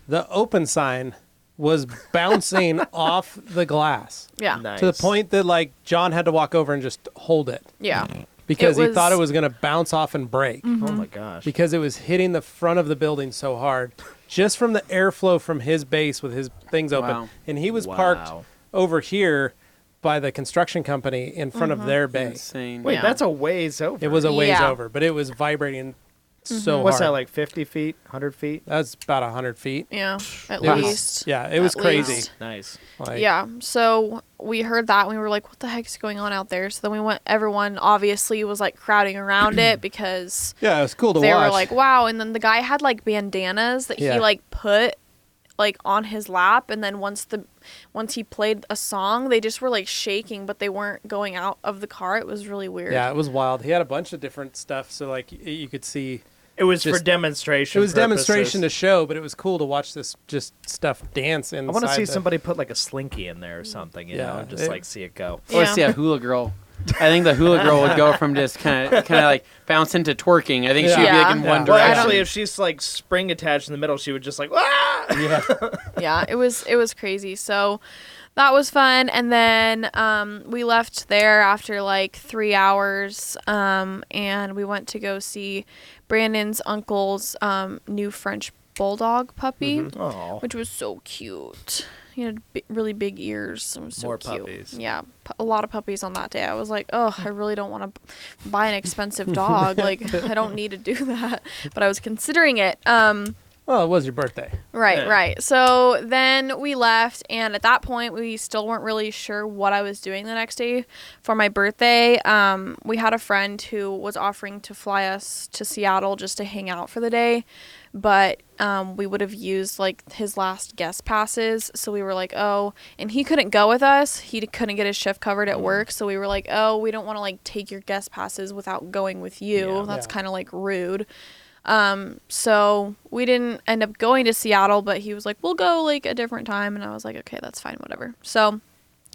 the open sign was bouncing off the glass. Yeah. Nice. To the point that, like, John had to walk over and just hold it. Yeah. Because he thought it was going to bounce off and break. Oh my gosh. Because it was hitting the front of the building so hard. Just from the airflow from his base with his things open. Wow. And he was parked over here by the construction company in front of their bay. Insane. Wait, that's a ways over. It was a ways over, but it was vibrating so hard. What's that, like 50 feet, 100 feet? That's about 100 feet. Yeah, at It least. it was crazy. Least. Nice. Like, Yeah, so we heard that and we were like, what the heck is going on out there? So then everyone obviously was like crowding around it because it was cool to they watch. were like, wow. And then the guy had like bandanas that he like put like on his lap, and then once he played a song, they just were like shaking, but they weren't going out of the car. It was really weird. Yeah, it was wild. He had a bunch of different stuff, so like you could see. It was for demonstration. It was purposes. Demonstration to show, but it was cool to watch this just stuff dance inside. I want to see somebody put like a slinky in there or something, you know, and just like see it go. Or see a hula girl. I think the hula girl would go from just kind of like bounce into twerking. I think she would be like in one Well, direction. actually, if she's like spring attached in the middle, she would just like, ah! Yeah, it was crazy. So that was fun. And then we left there after like 3 hours, and we went to go see Brandon's uncle's new French bulldog puppy, which was so cute. He had really big ears. It was so cute. Puppies. Yeah, a lot of puppies on that day. I was like, oh, I really don't want to buy an expensive dog. Like, I don't need to do that. But I was considering it. Well, it was your birthday. Right. So then we left, and at that point, we still weren't really sure what I was doing the next day for my birthday. We had a friend who was offering to fly us to Seattle just to hang out for the day, but we would have used like his last guest passes. So we were like, oh, and he couldn't go with us. He couldn't get his shift covered at work. So we were like, oh, we don't want to like take your guest passes without going with you. That's kind of like rude. So we didn't end up going to Seattle, but he was like, we'll go like a different time. And I was like, okay, that's fine, whatever. So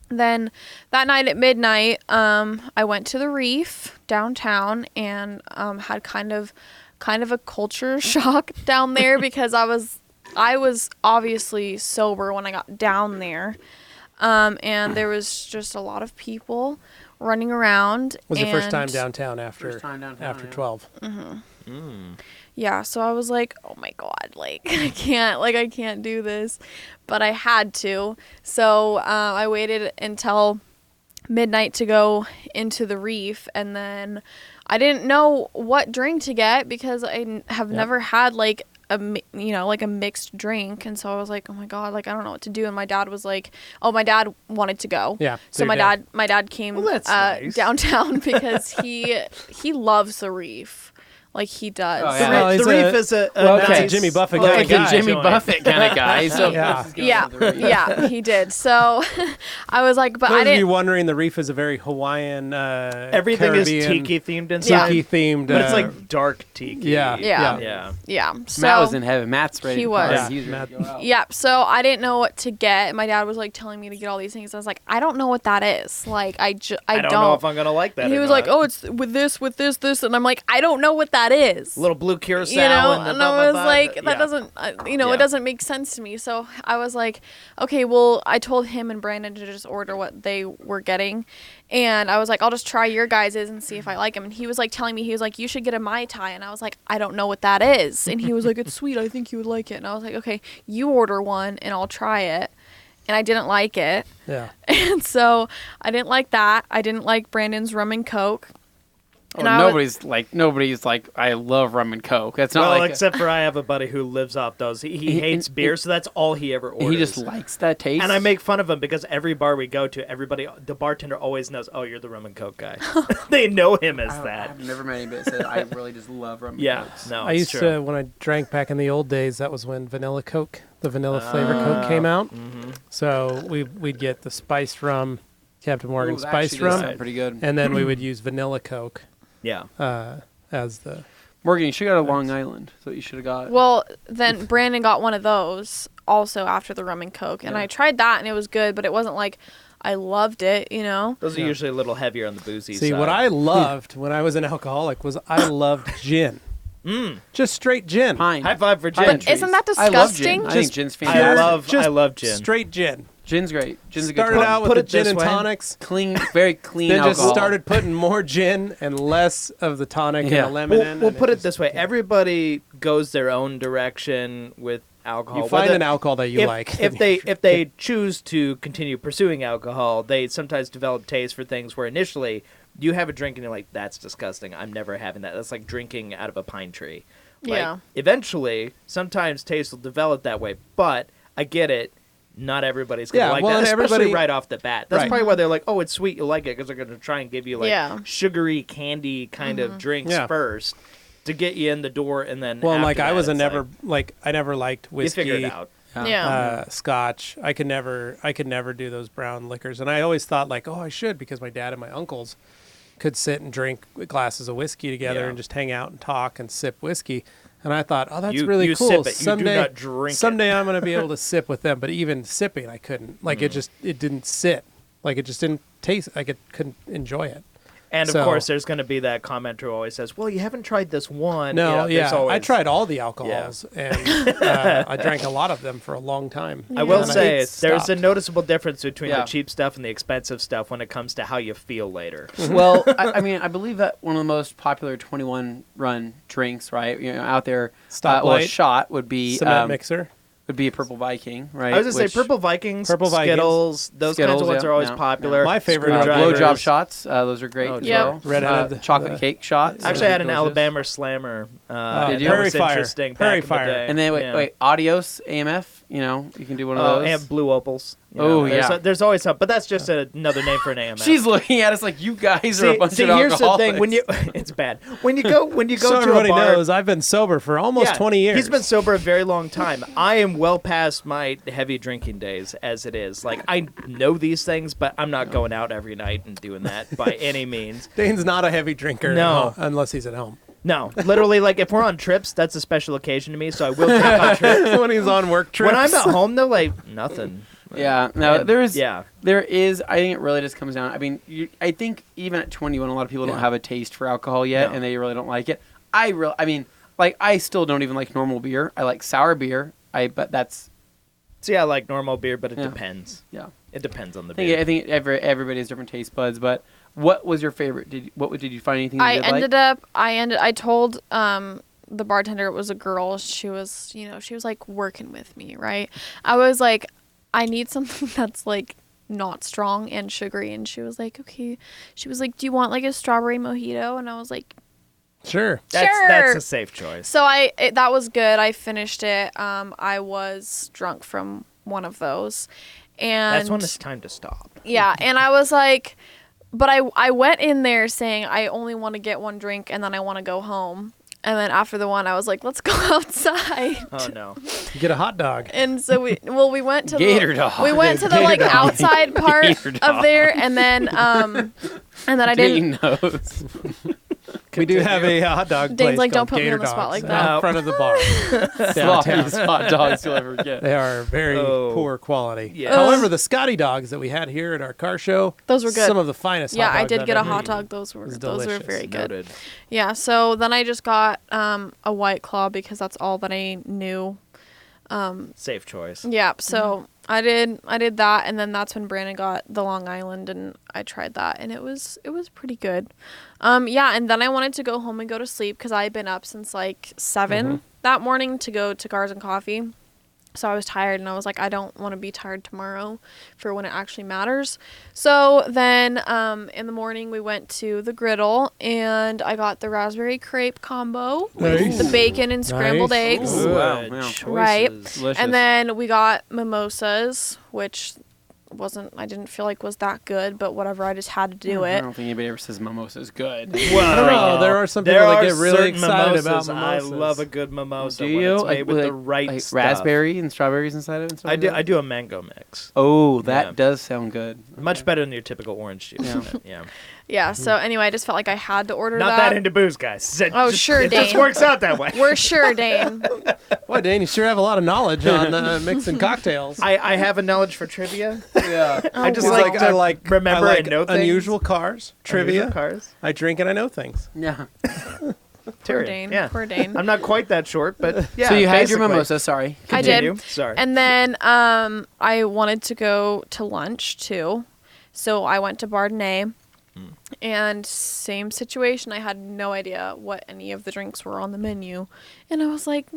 then that night at midnight, I went to the Reef downtown and, had kind of a culture shock down there because I was obviously sober when I got down there. And there was just a lot of people running around. Was your first time downtown after 12? Yeah, so I was like, oh my God, like I can't do this, but I had to. So I waited until midnight to go into the Reef, and then I didn't know what drink to get because I have never had like a mixed drink, and so I was like, oh my God, like I don't know what to do. And my dad was like, oh, my dad wanted to go. Yeah. So my dad came nice. downtown because he loves the Reef. Like he does. Oh, yeah. The Reef is a nice, Jimmy Buffett kind of guy. Jimmy Buffett kind of guy. So yeah, he did. So I was like, but Those I didn't. of you wondering, the Reef is a very Hawaiian, everything Caribbean, is tiki themed inside. Tiki themed, but it's like dark tiki. Yeah. So Matt was in heaven. Matt's ready. He was. Yeah. He was ready to go out. Yeah. So I didn't know what to get. My dad was like telling me to get all these things. I was like, I don't know what that is. Like I don't know if I'm gonna like that. He was like, oh, it's with this, and I'm like, I don't know what that that is. A little blue curacao. You know, and I blah, was blah, blah. like, Yeah. that doesn't, it doesn't make sense to me. So I was like, okay, well, I told him and Brandon to just order what they were getting. And I was like, I'll just try your guys's and see if I like them. And he was like telling me, he was like, you should get a Mai Tai. And I was like, I don't know what that is. And he was like, it's sweet. I think you would like it. And I was like, okay, you order one and I'll try it. And I didn't like it. Yeah. And so I didn't like that. I didn't like Brandon's rum and Coke. And nobody's like, I love rum and Coke. That's not like except for I have a buddy who lives off those. He hates beer, so that's all he ever orders. He just likes that taste. And I make fun of him because every bar we go to, the bartender always knows, oh, you're the rum and Coke guy. They know him as that. I've never met anybody that said I really just love rum and Yeah, Cokes. no, I used to, when I drank back in the old days, that was when vanilla Coke, the vanilla flavor Coke came out. Mm-hmm. So we'd get the spiced rum, Captain Morgan Ooh, that spiced actually does rum, sound pretty good. and then we would use vanilla Coke Yeah. as the... Morgan, you should have got a Long Island. So you should have got. Well, then Brandon got one of those also after the rum and Coke. And I tried that and it was good, but it wasn't like I loved it, you know? Those are usually a little heavier on the boozy side. See, what I loved when I was an alcoholic was I loved gin. Just straight gin. Pine. High five for Pine gin. trees. Isn't that I love gin. disgusting? I think gin's fantastic. I love gin. Straight gin. Gin's great. Gin's a good Started tonic. out with Put the it gin this and way. tonics. Clean, very clean Then alcohol. just started putting more gin and less of the tonic Yeah. and the lemon in. We'll and put it just- this way. Everybody goes their own direction with alcohol. You find Whether- an alcohol that you if, like. If they choose to continue pursuing alcohol, they sometimes develop taste for things where initially you have a drink and you're like, that's disgusting. I'm never having that. That's like drinking out of a pine tree. Like, Yeah. Eventually, sometimes taste will develop that way, but I get it. Not everybody's going to Yeah, like well, that, and especially everybody- right off the bat. That's Right. probably why they're like, oh, it's sweet, you'll like it, because they're going to try and give you like Yeah. sugary candy kind of drinks Yeah. first to get you in the door, and then well, and after like I that, was a it's never I never liked you whiskey. figure it out. Yeah. Scotch. I could never do those brown liquors, and I always thought like, oh, I should, because my dad and my uncles could sit and drink glasses of whiskey together Yeah. and just hang out and talk and sip whiskey. And I thought, oh, that's You- really you cool. sip it. You do Someday, not drink it. someday I'm going to be able to sip with them. But even sipping, I couldn't. Like it didn't sit. Like it just didn't taste. Like it couldn't enjoy it. And of So- course, there's going to be that commenter who always says, well, you haven't tried this one. No, You know, there's I always- tried all the alcohols, and I drank a lot of them for a long time. I will And say it there's a stopped. noticeable difference between Yeah. the cheap stuff and the expensive stuff when it comes to how you feel later. Well, I mean, I believe that one of the most popular 21 run drinks, right, out there, Stoplight. a shot would be cement mixer. would be a Purple Viking, right? I was going which- to say Purple Vikings, Purple Vikings. Skittles, those kinds Skittles, of ones yeah, are always yeah, popular. yeah. My favorite Screwdrivers. blowjob shots. Those are great. Oh, as yeah. well. Red-headed, chocolate cake shots. Actually, I had an Delicious. Alabama Slammer. Did you? That Prairie was Fire. interesting. Prairie back in the Fire. day. And then Yeah. wait, Adios AMF. You can do one of those. And Blue Opals. Oh, there's yeah. there's always some, but that's just another name for an AMF. She's looking at us like you guys are a bunch of here's the alcoholics. thing: when you, it's bad. When you go So to everybody a bar, knows I've been sober for almost 20 years. He's been sober a very long time. I am well past my heavy drinking days as it is. Like, I know these things, but I'm not going out every night and doing that by any means. Dane's not a heavy drinker. No. unless he's at home. No, literally, like, if we're on trips, that's a special occasion to me, so I will drink on trips. When he's on work trips. When I'm at home, though, like, nothing. Yeah, no, And- there is. yeah. There is. I think it really just comes down. I mean, I think even at 21, a lot of people don't have a taste for alcohol yet, No. and they really don't like it. I mean, like, I still don't even like normal beer. I like sour beer. But that's. See, I like normal beer, but it Yeah. depends. Yeah. It depends on the I beer. think everybody has different taste buds. But what was your favorite? Did you find anything that you did like? I told the bartender it was a girl. She was, she was like working with me, right? I was like, I need something that's like not strong and sugary, and she was like, okay. She was like, do you want like a strawberry mojito? And I was like, Sure. That's a safe choice. so that was good. I finished it. I was drunk from one of those, and That's when it's time to stop. yeah, and I was like, but I went in there saying I only want to get one drink and then I want to go home. And then after the one, I was like, let's go outside. Oh, no. Get a hot dog. And so we went to Gator dog. we went to the Gator like dog. outside part Gator of dog. there, and then I didn't. Dane knows. We do have a hot dog Dane's place like, called don't put me Gator on the spot Dogs like out that. front of the bar. downtown. Sloppiest hot dogs you'll ever get. They are very Oh. poor quality. Yeah. However, the Scotty dogs that we had here at our car show, Those were good. some of the finest Yeah, hot I dogs did I've get a ever hot eaten. dog. Those were was very delicious. good. Noted. Yeah, so then I just got a White Claw because that's all that I knew. Safe choice. Yeah, so I did that, and then that's when Brandon got the Long Island, and I tried that, and it was pretty good. Yeah, and then I wanted to go home and go to sleep because I had been up since like 7 that morning to go to Cars and Coffee. So I was tired, and I was like, I don't want to be tired tomorrow for when it actually matters. So then in the morning, we went to the Griddle, and I got the raspberry crepe combo with the bacon and scrambled Nice. eggs. Ooh, wow, Good yeah. choices. Right. Delicious. And then we got mimosas, which I didn't feel like was that good, but whatever, I just had to do I it. don't think anybody ever says mimosa is good. Well, I don't know. There are some people that get really certain excited mimosas. about I mimosas. love a good mimosa Do when you? it's made Like- with the like- right like stuff. raspberry and strawberries inside of it? And stuff I like do. that? I do a mango mix. Oh, that Yeah. does sound good. Much better than your typical orange juice. Yeah. Yeah. Yeah, so anyway, I just felt like I had to order Not that into booze, guys. Oh, sure, It just Dane. works out that way. We're sure, Dane. Boy, Dane, you sure have a lot of knowledge on mixing cocktails. I have a knowledge for trivia. yeah. I just wow. like to I like remember I like and know things. unusual cars, trivia. Unusual cars. I drink and I know things. Yeah. Poor Tyrion. Dane. Yeah. Poor Dane. I'm not quite that short, but yeah. So you had your basically. mimosa, sorry. I did. Continue. Sorry. And then I wanted to go to lunch too. So I went to Bardonnay. And same situation. I had no idea what any of the drinks were on the menu. And I was like,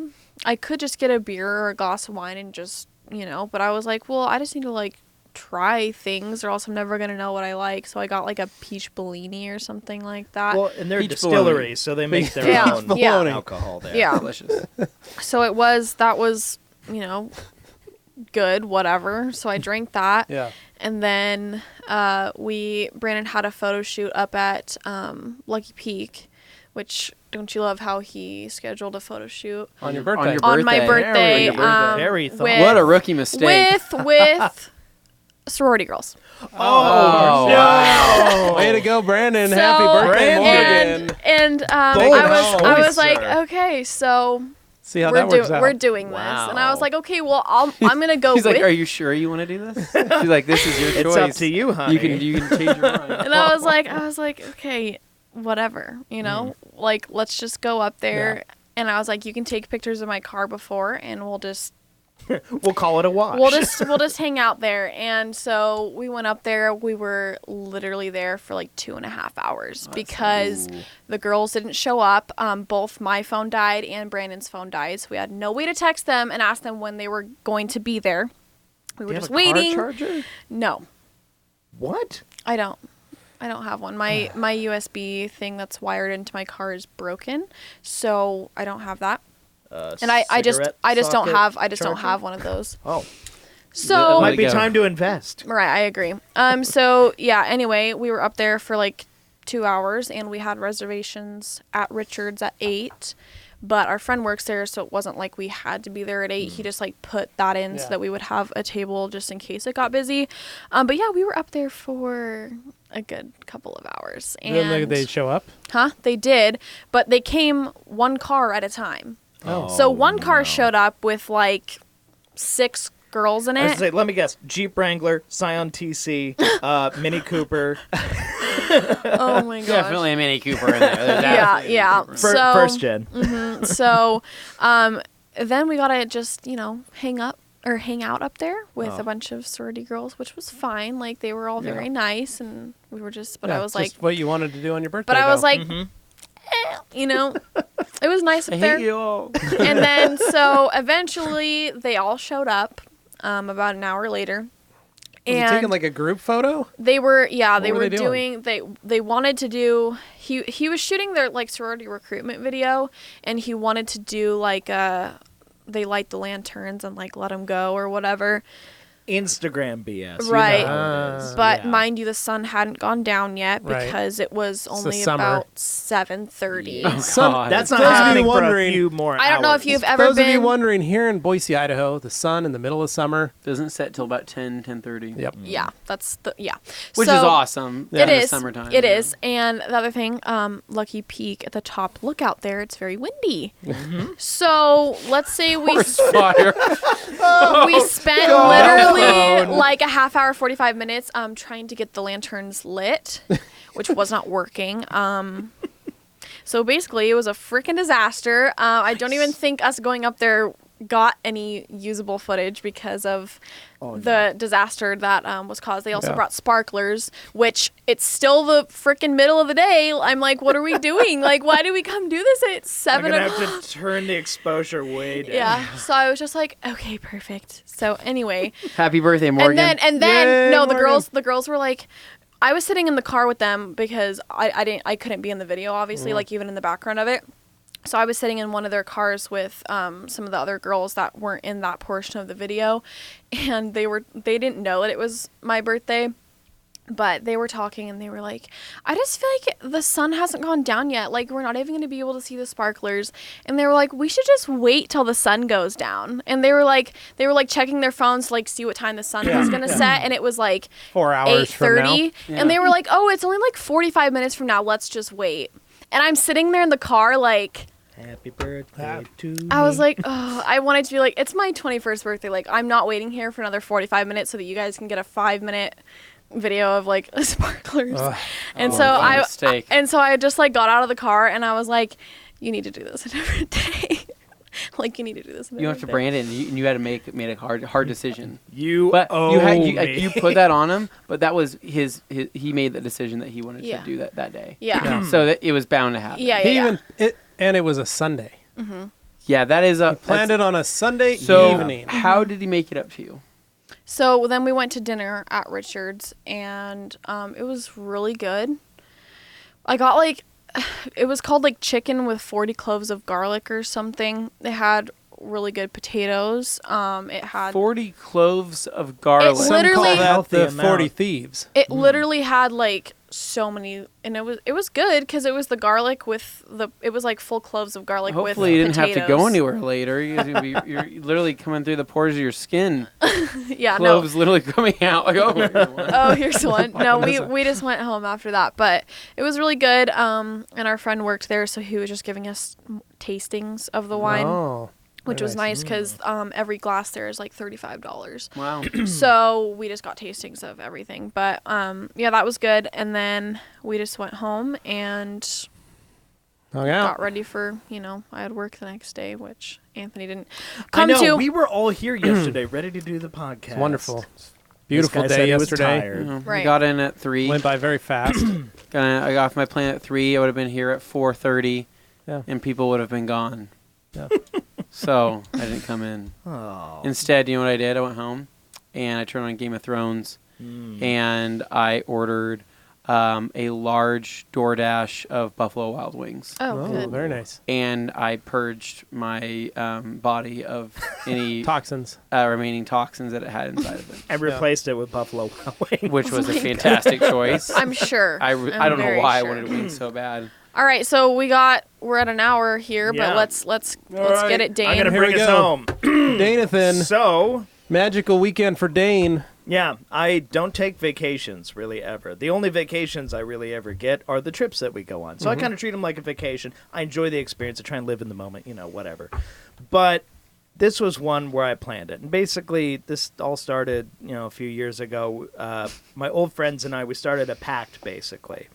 I could just get a beer or a glass of wine and just, but I was like, well, I just need to like try things or else I'm never going to know what I like. So I got like a peach Bellini or something like that. Well, and they're Peach distillery, so they make their Yeah, own yeah. alcohol there. Yeah. Delicious. So that was, good, whatever. So I drank that. Yeah. And then Brandon had a photo shoot up at Lucky Peak, which don't you love how he scheduled a photo shoot On your birthday. on my birthday? Very thoughtful. with- What a rookie mistake. with sorority girls. Oh, no! Way to go, Brandon. So- Happy birthday, Brandon. Morgan. And Bold I was choice, like, sir. okay, so See how that works out. we're doing Wow. this, and I was like, okay, well, I'm gonna go He's with. like, are you sure you want to do this? She's like, this is your choice. It's up to you, honey. You can change your mind. And I was like, okay, whatever, like let's just go up there. Yeah. And I was like, you can take pictures of my car before, and we'll just We'll call it a wash. we'll just hang out there. And so we went up there. We were literally there for like 2.5 hours because the girls didn't show up. Both my phone died and Brandon's phone died, so we had no way to text them and ask them when they were going to be there. We were Do you just have a car waiting. charger? No, What? I don't have one. My USB thing that's wired into my car is broken, so I don't have that. And I just don't have one of those. Oh, So it might be go. time to invest. right, I agree. So yeah, anyway, we were up there for like 2 hours and we had reservations at Richard's at 8. But our friend works there, so it wasn't like we had to be there at 8. He just like put that in so that we would have a table just in case it got busy. But yeah, we were up there for a good couple of hours. And Then they show up. They did, but they came one car at a time. Oh. So one car showed up with like 6 girls in I was it. gonna say, let me guess: Jeep Wrangler, Scion TC, Mini Cooper. Oh my gosh. Definitely a Mini Cooper in there. There's Yeah, absolutely a yeah. Mini Cooper. So- First gen. So then we gotta just hang out up there with a bunch of sorority girls, which was fine. Like they were all very nice, and we were just. But I was like, what you wanted to do on your birthday. but I was though. like, it was nice up I there. hate you all. And then so eventually they all showed up about an hour later. was he taking like a group photo? They were What were they doing they wanted to do he was shooting their like sorority recruitment video, and he wanted to do like they light the lanterns and like let them go or whatever. Instagram BS. Right. You know how it is. But Yeah. mind you, the sun hadn't gone down yet Right. because it was only summer. about 7:30. Oh, Some- God. That's not Those of you happening for a wondering- few more I don't know if hours. you've ever Those been. of you wondering, here in Boise, Idaho, the sun in the middle of summer. Doesn't set till about 10:30. Yep. Yeah, that's the Which So, is awesome. Yeah. It in the is. summertime. It yeah. is. And the other thing, Lucky Peak at the top, look out there. It's very windy. So let's say we Forest fire. we spent literally like a half hour, 45 minutes trying to get the lanterns lit, which was not working. So basically, it was a freaking disaster. I don't even think us going up there got any usable footage because of the disaster that was caused. They also Yeah. brought sparklers, which it's still the freaking middle of the day. I'm like, what are we doing? Like, why do we come do this at I'm 7 gonna o'clock? have to turn the exposure way down. Yeah. So I was just like, okay, perfect. So anyway, Happy birthday, Morgan. and then Yay, no, Morgan. the girls were like, I was sitting in the car with them because I couldn't be in the video, obviously, like even in the background of it. So I was sitting in one of their cars with some of the other girls that weren't in that portion of the video, and they didn't know that it was my birthday. But they were talking and they were like, I just feel like the sun hasn't gone down yet. Like, we're not even going to be able to see the sparklers. And they were like, we should just wait till the sun goes down. And they were like checking their phones to like see what time the sun was going to set. And it was like 4 hours from now. 8:30. Yeah. And they were like, oh, it's only like 45 minutes from now. Let's just wait. And I'm sitting there in the car like, Happy birthday to I was me. like, oh, I wanted to be like, it's my 21st birthday. Like, I'm not waiting here for another 45 minutes so that you guys can get a 5-minute video of like sparklers. Ugh. And Oh, so what a I mistake. and so I just like got out of the car and I was like, you need to do this a different day. Like, you need to do this a You went different to day. Brandon. And you had to made a hard decision. You But owe me. you put that on him. But that was his. He made the decision that he wanted Yeah. to do that day. Yeah. So that it was bound to happen. Yeah, He and it was a Sunday. Yeah, that is a Planned it on a Sunday so evening. how did he make it up to you? So then we went to dinner at Richard's, and it was really good. I got like, it was called like chicken with 40 cloves of garlic or something. They had really good potatoes. It had 40 cloves of garlic. It's Some call literally- that Healthy the amount. 40 Thieves. it literally had like so many, and it was good because it was the garlic with it was like full cloves of garlic with Hopefully you didn't have to go potatoes. anywhere later. You're literally coming through the pores of your skin. Yeah, Cloves literally coming out. Like, oh, here's one. Oh, here's one. No, we just went home after that, but it was really good. And our friend worked there, so he was just giving us tastings of the wine, Oh. which was nice. nice because every glass there is like $35. Wow. So we just got tastings of everything. But yeah, that was good. And then we just went home and Hung out. got ready for, I had work the next day, which Anthony didn't I come know, to. we were all here yesterday, ready to do the podcast. It's wonderful. This Beautiful guy day said he was yesterday. tired. I Right. got in at 3. Went by very fast. I got off my plane at 3. I would have been here at 4:30, Yeah. and people would have been gone. Yeah. So I didn't come in. Oh. Instead, you know what I did? I went home, and I turned on Game of Thrones, and I ordered a large DoorDash of Buffalo Wild Wings. Oh, good. Very nice. And I purged my body of any Toxins. remaining toxins that it had inside of it, I replaced it with Buffalo Wild Wings. which was a fantastic choice. I'm sure. I I'm don't know very why sure. I wanted wings so bad. All right, so we're at an hour here, Yeah. but let's All right, get it, Dane. I'm going to Here bring we us go. home. Danathan. So, Magical weekend for Dane. yeah, I don't take vacations really ever. The only vacations I really ever get are the trips that we go on. So I kind of treat them like a vacation. I enjoy the experience. I try and live in the moment, whatever. But this was one where I planned it. And basically, this all started, a few years ago. My old friends and I, we started a pact, basically.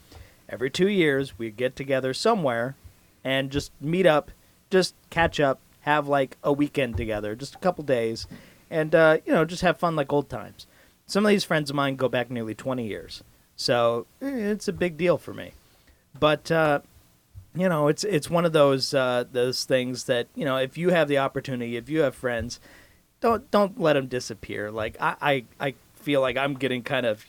Every 2 years, we get together somewhere and just meet up, just catch up, have like a weekend together, just a couple days, and, just have fun like old times. Some of these friends of mine go back nearly 20 years, so it's a big deal for me. But, it's one of those things that, if you have the opportunity, if you have friends, don't let them disappear. Like, I feel like I'm getting kind of,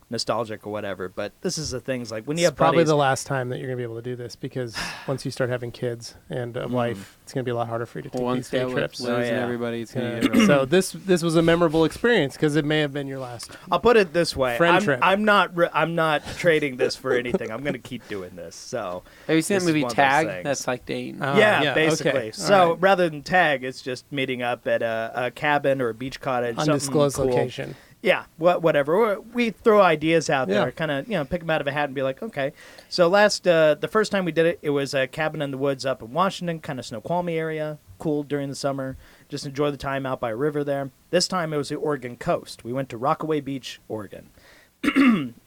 nostalgic or whatever. But this is the things like when you have probably buddies, the last time that you're going to be able to do this, because once you start having kids and a wife, it's going to be a lot harder for you to take these day trips. Liz and everybody, it's gonna get So this was a memorable experience because it may have been your last. I'll put it this way: friend trip. I'm not trading this for anything. I'm going to keep doing this. So have you seen this that movie is one of those Tag? things. That's like Dane. Yeah, basically. Okay. So Right. rather than tag, it's just meeting up at a cabin or a beach cottage, Undisclosed something cool. location. Yeah, whatever. We throw ideas out there, Yeah. kind of, pick them out of a hat and be like, okay. So the first time we did it, it was a cabin in the woods up in Washington, kind of Snoqualmie area, cool during the summer. Just enjoy the time out by a river there. This time it was the Oregon coast. We went to Rockaway Beach, Oregon.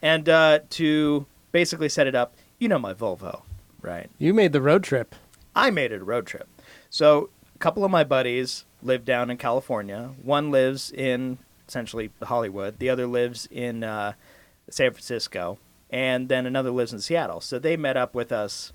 And to basically set it up, my Volvo, right? You made the road trip. I made it a road trip. So a couple of my buddies live down in California. One lives in essentially Hollywood. The other lives in San Francisco. And then another lives in Seattle. So they met up with us,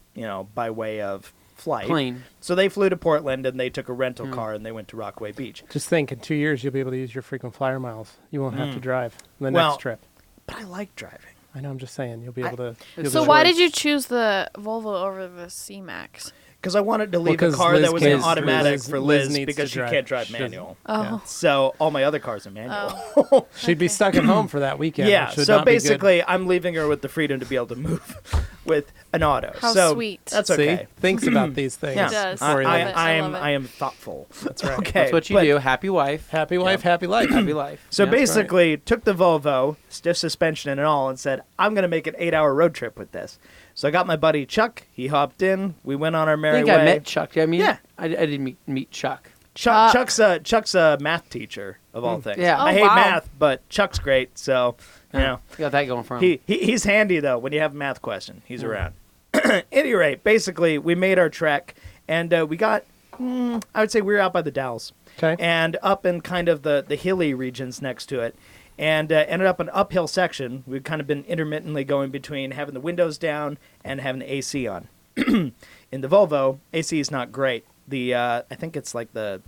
by way of flight. Plane. So they flew to Portland and they took a rental car and they went to Rockaway Beach. Just think, in 2 years you'll be able to use your frequent flyer miles. You won't have to drive the Well, next trip. But I like driving. I know. I'm just saying you'll be able to. So why did you choose the Volvo over the C-Max? Because I wanted to leave a 'cause car Liz that was can't- an automatic Liz- for Liz Liz needs because to she drive. can't drive She doesn't. manual. Oh. So all my other cars are manual. Oh. She'd be stuck at home for that weekend. Yeah, which would so not be good. basically, I'm leaving her with the freedom to be able to move with an auto. How so sweet. That's See? okay. Thinks about these things. Yeah, It does. before he I leaves. love it. I am thoughtful. That's right. Okay, That's what you but- do. Happy wife. Happy wife, happy life. Happy life. So Yeah. basically, took the Volvo, stiff suspension and all, and said, I'm going to make an 8-hour road trip with this. So I got my buddy Chuck. He hopped in. We went on our I merry think way. I met Chuck. I mean, Yeah. I didn't meet Chuck. Chuck's a math teacher, of all things. Yeah. I Oh, hate wow. math, but Chuck's great, so, You got that going for him. He's handy, though, when you have a math question. He's around. At any rate, basically, we made our trek, and we got, I would say we were out by the Dalles. Okay. And up in kind of the hilly regions next to it. And ended up an uphill section. We've kind of been intermittently going between having the windows down and having the AC on. In the Volvo, AC is not great. I think it's like the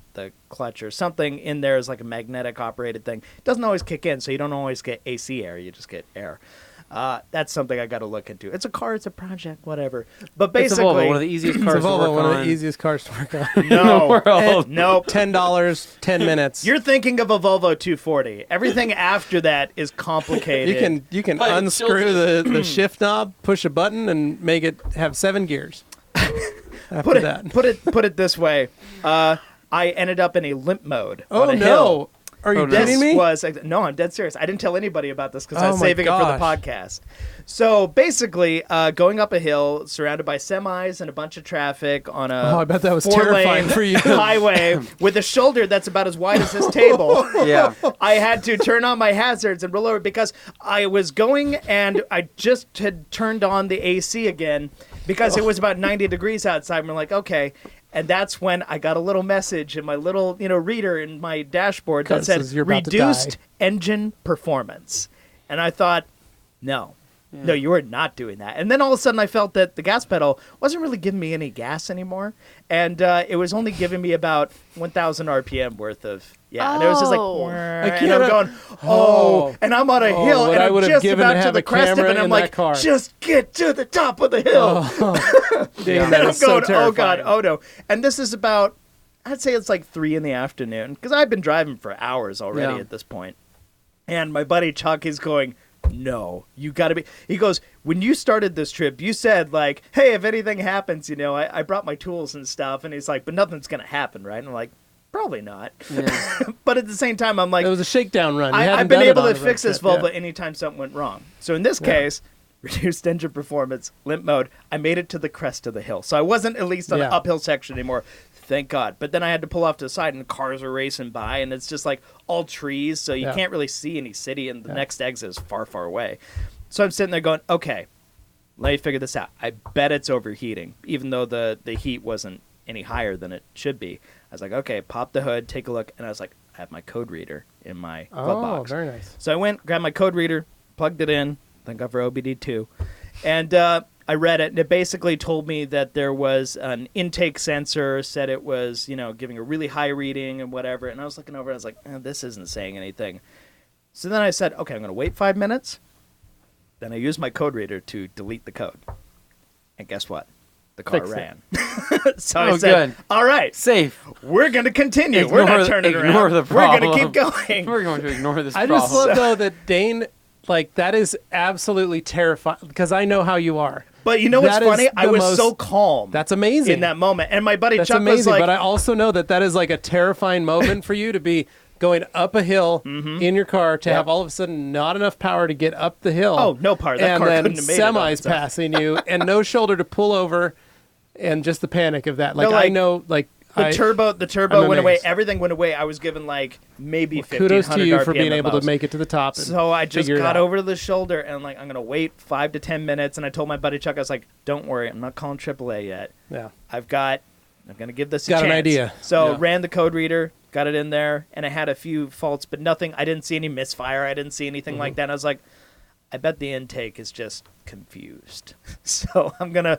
clutch or something in there is like a magnetic operated thing. It doesn't always kick in, so you don't always get AC air. You just get air. That's something I got to look into. It's a car, it's a project, whatever. But It's a basically, Volvo, one of the easiest cars It's a to work Volvo, one on. of the easiest cars to work on. no, world. nope. $10, 10 minutes. You're thinking of a Volvo 240. Everything after that is complicated. You can But unscrew the shift knob, push a button, and make it have 7 gears. After that. Put it this way. I ended up in a limp mode Oh on a no! hill. Are you This kidding me? was no, I'm dead serious. I didn't tell anybody about this because I Oh was my saving it for the gosh. podcast. So basically, going up a hill, surrounded by semis and a bunch of traffic on a Oh, I bet that was 4-lane terrifying for you. highway with a shoulder that's about as wide as this table. Yeah. I had to turn on my hazards and roll over because I was going and I just had turned on the AC again because it was about 90 degrees outside. And we're like, okay. And that's when I got a little message in my little, reader in my dashboard that That said says you're about to reduced die. engine performance. And I thought, no, you are not doing that. And then all of a sudden I felt that the gas pedal wasn't really giving me any gas anymore. And it was only giving me about 1,000 RPM worth of, and it was just like, Oh. and I'm going, and I'm on a hill, what and I I'm would've just given to about to have the a crest of camera it, and I'm in that like, car. just get to the top of the hill. Dang, And that I'm is so going, oh God, terrifying. oh no. And this is about, I'd say it's like 3 p.m, because I've been driving for hours already Yeah. at this point. And my buddy Chuck is going, no, you got to be. He goes, when you started this trip, you said like, hey, if anything happens, I brought my tools and stuff. And he's like, but nothing's going to happen, right? And I'm like, probably not. Yeah. But at the same time, I'm like, It was a shakedown run. You hadn't I've been done it able on to a road fix this trip, Volvo anytime something went wrong. So in this Yeah. case, reduced engine performance, limp mode, I made it to the crest of the hill. So I wasn't at least on Yeah. an uphill section anymore. Thank God. But then I had to pull off to the side and cars are racing by and it's just like all trees. So you Yeah. can't really see any city and the next exit is far, far away. So I'm sitting there going, okay, let me figure this out. I bet it's overheating, even though the heat wasn't any higher than it should be. I was like, okay, pop the hood, take a look. And I was like, I have my code reader in my glove Oh, box. very nice. So I went, grabbed my code reader, plugged it in, thank God for OBD2, and I read it, and it basically told me that there was an intake sensor, said it was, giving a really high reading and whatever, and I was looking over, and I was like, this isn't saying anything. So then I said, okay, I'm going to wait 5 minutes, Then I used my code reader to delete the code. And guess what? The car Fixed ran. So I said, all right, safe. We're going to continue. We're not turning around. The We're going to keep going. We're going to ignore this I problem. just love, though, that Dane, like, that is absolutely terrifying, because I know how you are. But you know what's funny? I was so calm. That's amazing. In that moment. And my buddy That's Chuck amazing, was like... but I also know that is like a terrifying moment for you to be going up a hill in your car to have all of a sudden not enough power to get up the hill. Oh, no power. That and car then couldn't have made it. Semis passing you and no shoulder to pull over, and just the panic of that. Like, I know, like... The turbo went away. Everything went away. I was given like maybe 1,500 kudos to you RPM for being able most. to make it to the top. So I just got over to the shoulder and like, I'm going to wait 5 to 10 minutes. And I told my buddy Chuck, I was like, don't worry, I'm not calling AAA yet. Yeah. I'm going to give this a chance. Got an idea. So ran the code reader, got it in there, and it had a few faults, but nothing. I didn't see any misfire. I didn't see anything like that. And I was like, I bet the intake is just confused. So I'm going to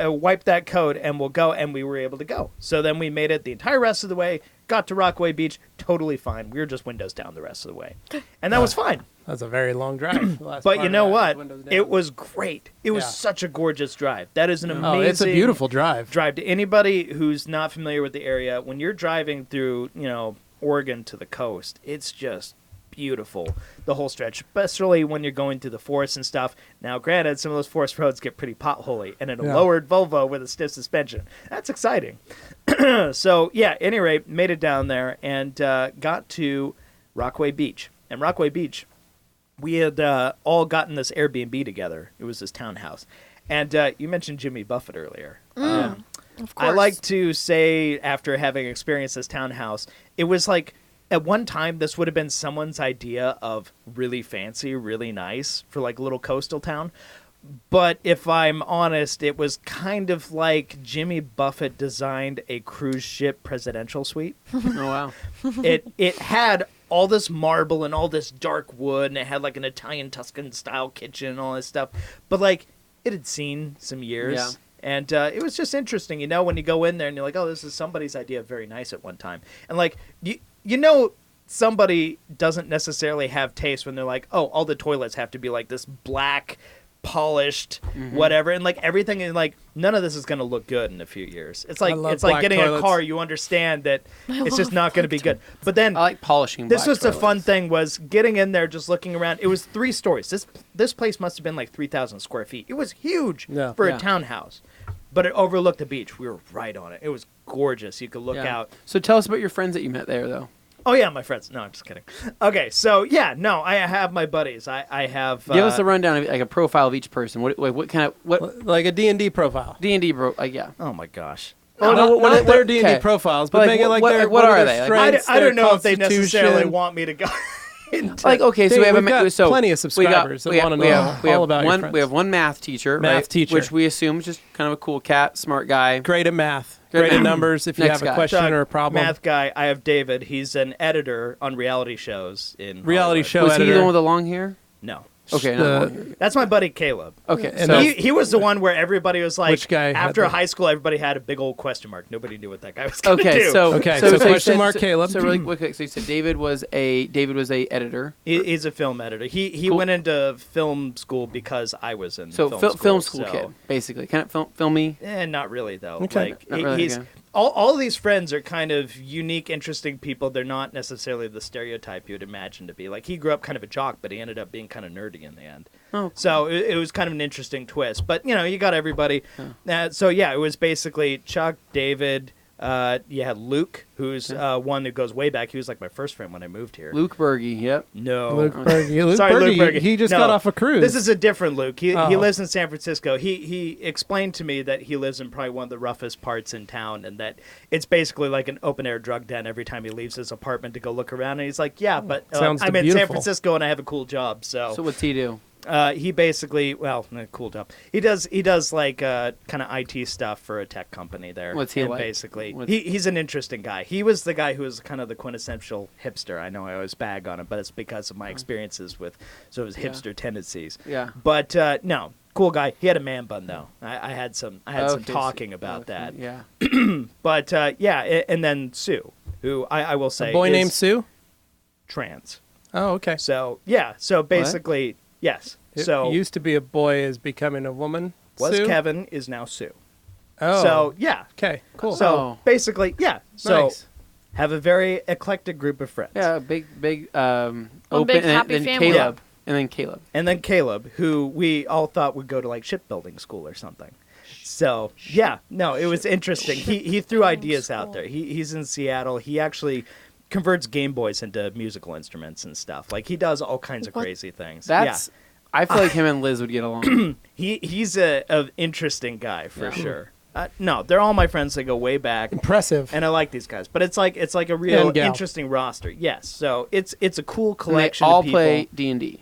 wipe that code and we'll go. And we were able to go. So then we made it the entire rest of the way, got to Rockaway Beach, totally fine. We were just windows down the rest of the way. And that was fine. That's a very long drive. But you know what? It was great. It was such a gorgeous drive. That is an amazing it's a beautiful drive. To anybody who's not familiar with the area, when you're driving through, Oregon to the coast, it's just beautiful, the whole stretch, especially when you're going through the forest and stuff. Now, granted, some of those forest roads get pretty potholy, and in a lowered Volvo with a stiff suspension, that's exciting. So, any rate, made it down there and got to Rockaway Beach. And Rockaway Beach, we had all gotten this Airbnb together. It was this townhouse. And you mentioned Jimmy Buffett earlier. Of course. I like to say, after having experienced this townhouse, it was like, at one time, this would have been someone's idea of really fancy, really nice for like a little coastal town. But if I'm honest, it was kind of like Jimmy Buffett designed a cruise ship presidential suite. Oh, wow. It had all this marble and all this dark wood, and it had like an Italian Tuscan style kitchen and all this stuff. But like, it had seen some years. Yeah. And it was just interesting, when you go in there and you're like, oh, this is somebody's idea of very nice at one time. And like, somebody doesn't necessarily have taste when they're like, oh, all the toilets have to be like this black, polished, whatever. And like everything is like, none of this is going to look good in a few years. It's like getting a car. You understand that it's just not going to be good. But then I like polishing. This was toilets. the fun thing, was getting in there, just looking around. It was 3 stories. This place must have been like 3,000 square feet. It was huge for a townhouse. But it overlooked the beach. We were right on it. It was gorgeous. You could look out. So tell us about your friends that you met there, though. Oh, yeah, my friends. No, I'm just kidding. Okay, so, I have my buddies. I have... Give us a rundown of like a profile of each person. What kind of... what Like a D&D profile. D&D, bro, yeah. Oh, my gosh. Not their D&D profiles, but make it like their... What are they? I don't know if they necessarily want me to go... Like, okay, so we have plenty of subscribers that want to know all about your friends. We have one math teacher, which we assume is just kind of a cool cat, smart guy. Great at math. Great at numbers if you have a question or a problem. Math guy, I have David. He's an editor on reality shows in reality Hollywood. show Was editor. he the one with the long hair? No. Okay, that's my buddy Caleb. Okay, And so he was the one where everybody was like, Which guy had after the- high school, everybody had a big old question mark. Nobody knew what that guy was going to do. so you question said- mark Caleb. So really quick, so you said David was a editor. He's a film editor. He Cool. went into film school because I was in So film school kid, basically, kind of filmy. Not really though. Okay. Like Not really, he's okay. all of these friends are kind of unique, interesting people. They're not necessarily the stereotype you'd imagine to be. Like he grew up kind of a jock, but he ended up being kind of nerdy in the end. Oh, cool. So it was kind of an interesting twist. But you got everybody. So it was basically Chuck, David. You had Luke, who's one that goes way back. He was like my first friend when I moved here. Luke Berge, yep. No. Luke Berge. Sorry, Luke Berge. He just No, got off a cruise. This is a different Luke. He Oh. lives in San Francisco. He explained to me that he lives in probably one of the roughest parts in town, and that it's basically like an open air drug den every time he leaves his apartment to go look around. And he's like, yeah, but Sounds I'm in San beautiful. Francisco and I have a cool job. So what's he do? He basically, cool job. He does like kind of IT stuff for a tech company there. What's he and like? Basically, he's an interesting guy. He was the guy who was kind of the quintessential hipster. I know I always bag on him, but it's because of my experiences with his hipster tendencies. Yeah. But no, cool guy. He had a man bun though. I had some talking about that. Yeah. But and then Sue, who I will say a boy is named Sue. trans. Oh, okay. So so basically. Yes, So It used to be a boy is becoming a woman. was Sue? Kevin, is now Sue. Oh. So yeah. Okay, cool. So basically, yeah. So Nice. have a very eclectic group of friends. Yeah, big open, big and happy then family. Caleb, and then Caleb. And then Caleb, who we all thought would go to like shipbuilding school or something. So yeah, no, it was interesting. He threw ideas out there. He's in Seattle. He actually converts Game Boys into musical instruments and stuff. Like he does all kinds of crazy things. That's. I feel like him and Liz would get along. He's a interesting guy for sure. No, they're all my friends. They go way back. Impressive. And I like these guys, but it's like a real And gal. interesting roster. Yes, so it's a cool And they collection. all of people. play D&D.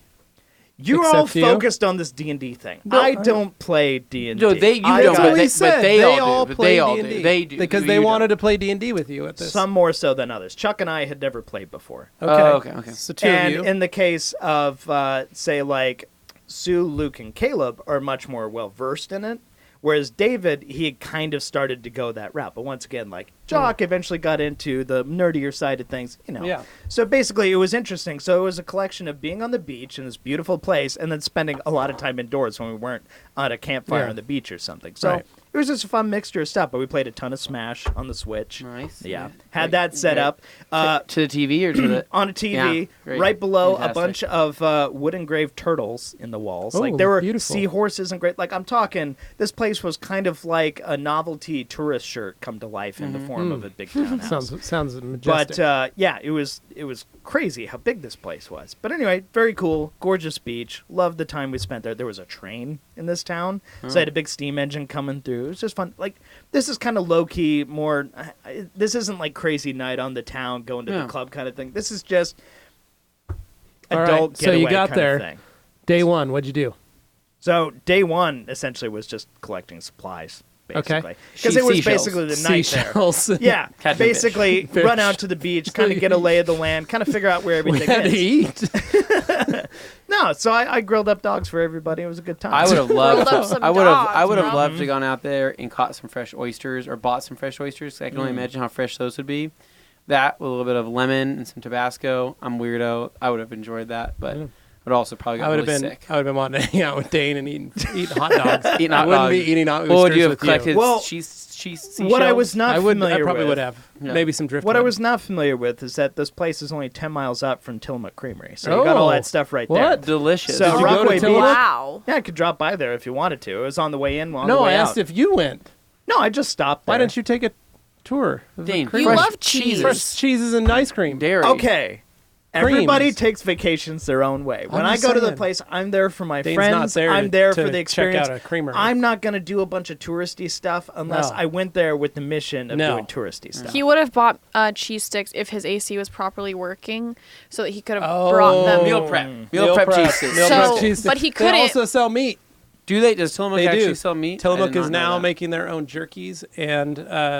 You're Except all for you? focused on this D&D thing. I don't play D&D. No, you I don't. got- But he said. they They all all do. But play they all D&D. do. They do. Because You they don't. wanted to play D&D with you at this. Some more so than others. Chuck and I had never played before. Okay. Okay. So two And of you. in the case of, say, like Sue, Luke, and Caleb are much more well versed in it. Whereas David, he had kind of started to go that route. But once again, like Jock eventually got into the nerdier side of things, you know. Yeah. So basically, it was interesting. So it was a collection of being on the beach in this beautiful place and then spending a lot of time indoors when we weren't on a campfire Yeah. on the beach or something. So Right. it was just a fun mixture of stuff. But we played a ton of Smash on the Switch. Nice. Yeah. Great. Had that set Great. up. To the TV or to the... On a TV, Yeah, great. right below Fantastic. a bunch of wood engraved turtles in the walls. Oh, Like there were beautiful. seahorses and great. Like I'm talking, this place was kind of like a novelty tourist shirt come to life in the form of a big townhouse. Sounds majestic. But yeah, it was crazy how big this place was. But anyway, very cool, gorgeous beach. Loved the time we spent there. There was a train in this town, so I had a big steam engine coming through. It was just fun. Like this is kind of low key, more. This isn't like crazy night on the town, going to the Yeah. club kind of thing. This is just All right, adult so you getaway got kind there. of thing. Day one, what'd you do? So day one essentially was just collecting supplies, basically, Okay. because it was Seashells. basically the night there. Seashells. Yeah, Catching basically fish. run out to the beach, kind of get a lay of the land, kind of figure out where We everything had to is. eat. No, so I grilled up dogs for everybody. It was a good time. I would have loved. Grilled up some I would have dogs, loved to gone out there and caught some fresh oysters or bought some fresh oysters. 'Cause I can only imagine how fresh those would be. That with a little bit of lemon and some Tabasco. I'm weirdo. I would have enjoyed that, but would also probably I got would really have been. sick. I would have been wanting to hang out with Dane and eating hot dogs. Eating I hot wouldn't dogs. be eating hot What would oysters you have with collected? Well, Cheese what I seashells? was not I would. I familiar probably with. would have. Yeah. Maybe some drift. What I wood. was not familiar with is that this place is only 10 miles up from Tillamook Creamery, so you got all Oh, that stuff right what? there. delicious. So Did you go to Rockaway Beach. Tillamook? Wow. Yeah, I could drop by there if you wanted to. It was on the way in, on No, the way I asked out. if you went. No, I just stopped there. Why didn't you take a tour? of the Dane, cream? You fresh love cheese. Fresh cheeses and ice cream. dairy. Okay. Everybody Creams. takes vacations their own way. When I'm I just go to the saying. place, I'm there for my Dane's friends. not there I'm to- there to for the check experience. out a creamery. I'm not going to do a bunch of touristy stuff unless No. I went there with the mission of No. doing touristy stuff. He would have bought cheese sticks if his AC was properly working, so that he could have brought them. Meal prep. Meal prep cheese sticks. Meal So- prep cheese but he They couldn't- also sell meat. Do they? Does Tillamook They actually do. sell meat? I Tillamook did is not know now that. making their own jerkies and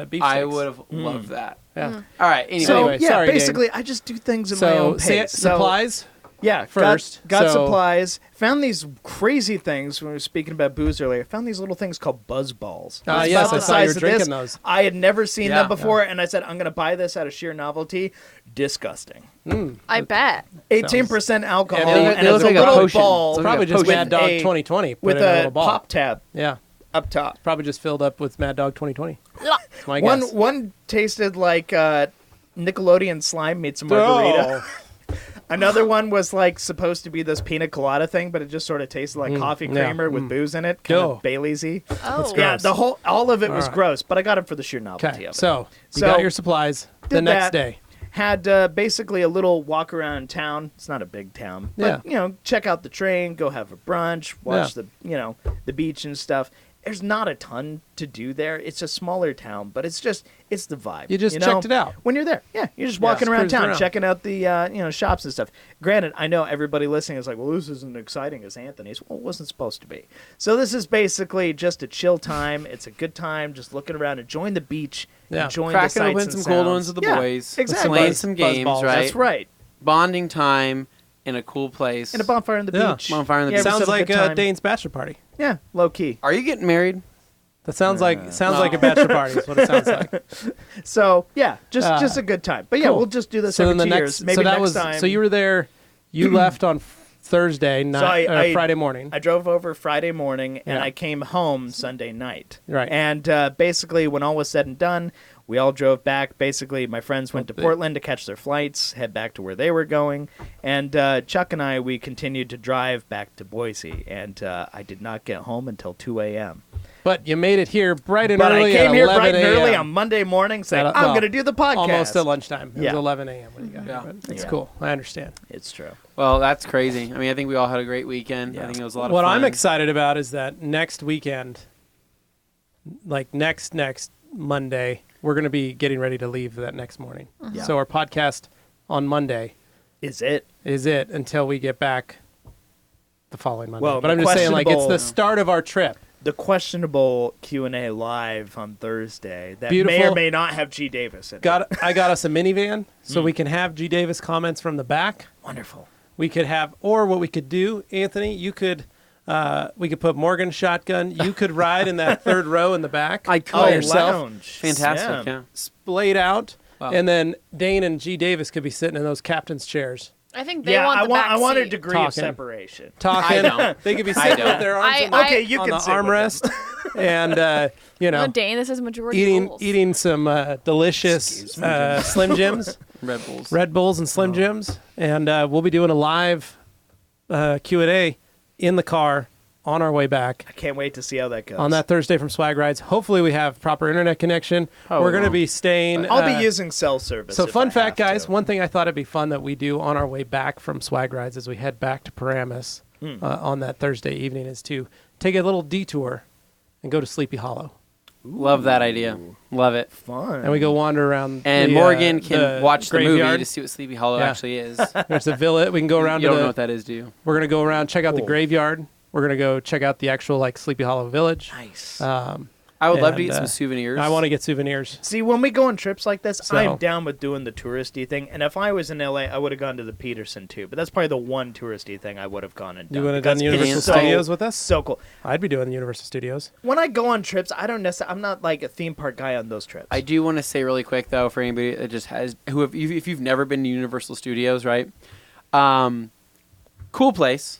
beef I sticks. would have loved that. Yeah. All right. Anyway, So Anyway, yeah, sorry, Dane. basically, I just do things at my So own pace. So, supplies. yeah, first, got so- supplies. Found these crazy things when we were speaking about booze earlier. Found these little things called buzz balls. Ah, It's yes, about I the saw you were size of this. drinking those. I had never seen Yeah. them before, and I said I'm going to buy this out of sheer novelty. Disgusting. I bet. 18% alcohol, Yeah, and they it's look a like a little potion. ball It's It's like probably a just potion. Mad Dog a- 2020 put with in a a little ball. pop tab Yeah, up top. probably just filled up with Mad Dog 2020. That's my guess. One tasted like Nickelodeon slime meets a margarita. Another one was like supposed to be this pina colada thing, but it just sort of tasted like coffee yeah, creamer with booze in it, kind Go. of Baileysy. Oh. Yeah, all of it was right. gross, but I got it for the sheer novelty Okay, of it. so you So, got your supplies the did next that. day. Had basically a little walk around town. It's not a big town, but Yeah. check out the train, go have a brunch, watch the beach and stuff. There's not a ton to do there. It's a smaller town, but it's the vibe. You just know? checked it out. When you're there. Yeah, you're just walking Just around cruising town, around. checking out the shops and stuff. Granted, I know everybody listening is like, well, this isn't exciting as Anthony's. Well, it wasn't supposed to be. So this is basically just a chill time. It's a good time, just looking around, enjoying the beach, Yeah. enjoying cracking the sights open and some sounds. cold ones with the Yeah, boys. exactly. Playing some Buzz games, balls. right? That's right. Bonding time in a cool place. And a bonfire on the Yeah. beach. Bonfire on the Yeah, beach. we just Sounds have a like good time. Dane's bachelor party. Yeah, low key. Are you getting married? That sounds like a bachelor party. Is what it sounds like. So yeah, just a good time. But yeah, cool. we'll just do this So every then the 2 next, years. Maybe so that next was time. so you were there. You left on Thursday night, Friday morning. I drove over Friday morning, and Yeah. I came home Sunday night. Right. And basically, when all was said and done, we all drove back. Basically, my friends went to Portland to catch their flights, head back to where they were going. And Chuck and I, we continued to drive back to Boise. And I did not get home until 2 a.m. But you made it here bright and But early I came at here 11 bright and early a.m. on Monday morning saying, I'm going to do the podcast. Almost at lunchtime. It Yeah. was 11 a.m. when you got Yeah. here. But it's Yeah. cool. I understand. It's true. Well, that's crazy. I mean, I think we all had a great weekend. Yeah. I think it was a lot of What fun. I'm excited about is that next weekend, like next Monday, we're going to be getting ready to leave that next morning. Yeah. So our podcast on Monday Is it? is it until we get back the following Monday. Well, but I'm just saying, like, it's the questionable- start of our trip. The questionable Q&A live on Thursday that may Beautiful. or may not have G. Davis in it. I got us a minivan so we can have G. Davis comments from the back. Wonderful. We could have, or what we could do, Anthony, you could, we could put Morgan's shotgun. You could ride in that third row in the back. I could. by yourself, lounge. Fantastic. Yeah. splayed out, Wow. and then Dane and G. Davis could be sitting in those captain's chairs. I think they Yeah, want I the want, back I want a seat. degree Talking. of separation. Talking, I don't. they could be I sitting don't. with their arms I- on the, Okay, you on can the sit with them. armrest, and you know, No, Dane, this is majority eating rules. eating some delicious Excuse me, Slim Jims. Red Bulls. Red Bulls and Slim Jims, and we'll be doing a live Q&A in the car on our way back I can't wait to see how that goes. on that Thursday from Swag Rides. Hopefully we have proper internet connection. Oh, We're going to wow. be staying... I'll be using cell service. So if fun I fact, have guys, to. one thing I thought it'd be fun that we do on our way back from Swag Rides as we head back to Paramus on that Thursday evening is to take a little detour and go to Sleepy Hollow. Love that idea. Love it. Fun. And we go wander around And the, Morgan can watch the movie graveyard. to see what Sleepy Hollow Yeah. actually is. There's the village. We can go around You to don't know the... what that is, do you? We're going to go around, check out the Cool. graveyard. We're going to go check out the actual, like, Sleepy Hollow Village. Nice. I would love to And, get some souvenirs. I want to get souvenirs. See, when we go on trips like this, So- I'm down with doing the touristy thing. And if I was in LA, I would have gone to the Peterson too. But that's probably the one touristy thing I would have gone and done. You would have done because Universal it's so- Studios with us? So cool. I'd be doing the Universal Studios. When I go on trips, I don't necessarily. I'm not like a theme park guy on those trips. I do want to say really quick though, for anybody that just has if you've never been to Universal Studios, right? Cool place.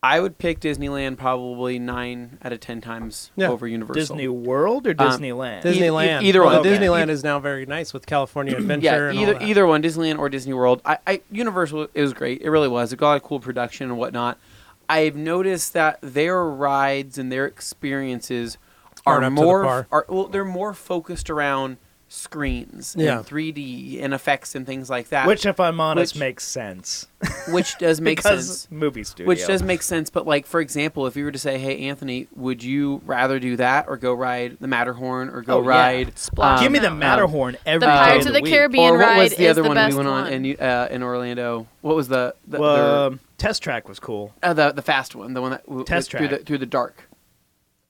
I would pick Disneyland probably 9 out of 10 times Yeah. over Universal. Disney World or Disneyland? Disneyland. either one. Although Okay. Disneyland is now very nice with California Adventure Yeah, and all that. either one, Disneyland or Disney World. Universal, it was great. It really was. It got a lot of cool production and whatnot. I've noticed that their rides and their experiences Aren't are up to the more par. they're more focused around screens Yeah. and 3D and effects and things like that. Which, if I'm honest, Which- makes sense. which does make because sense. movie studio. Which does make sense, but like for example, if you were to say, "Hey Anthony, would you rather do that or go ride the Matterhorn or go Oh, yeah. Splash Give me the Mountain. Matterhorn every The day Pirates of of the week. Caribbean or what ride was the is other the one best we went on one. in Orlando? What was the Test Track was cool. the fast one, the one that Test through Track. through the dark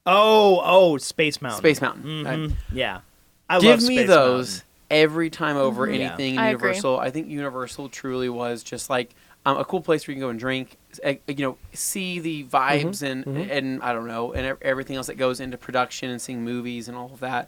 Space Mountain. Space Mountain. Mhm. Yeah. I Give love me Space those Mountain. every time over Mhm. Yeah. anything I agree. Universal. I think Universal truly was just like a cool place where you can go and drink, see the vibes and I don't know, and everything else that goes into production and seeing movies and all of that.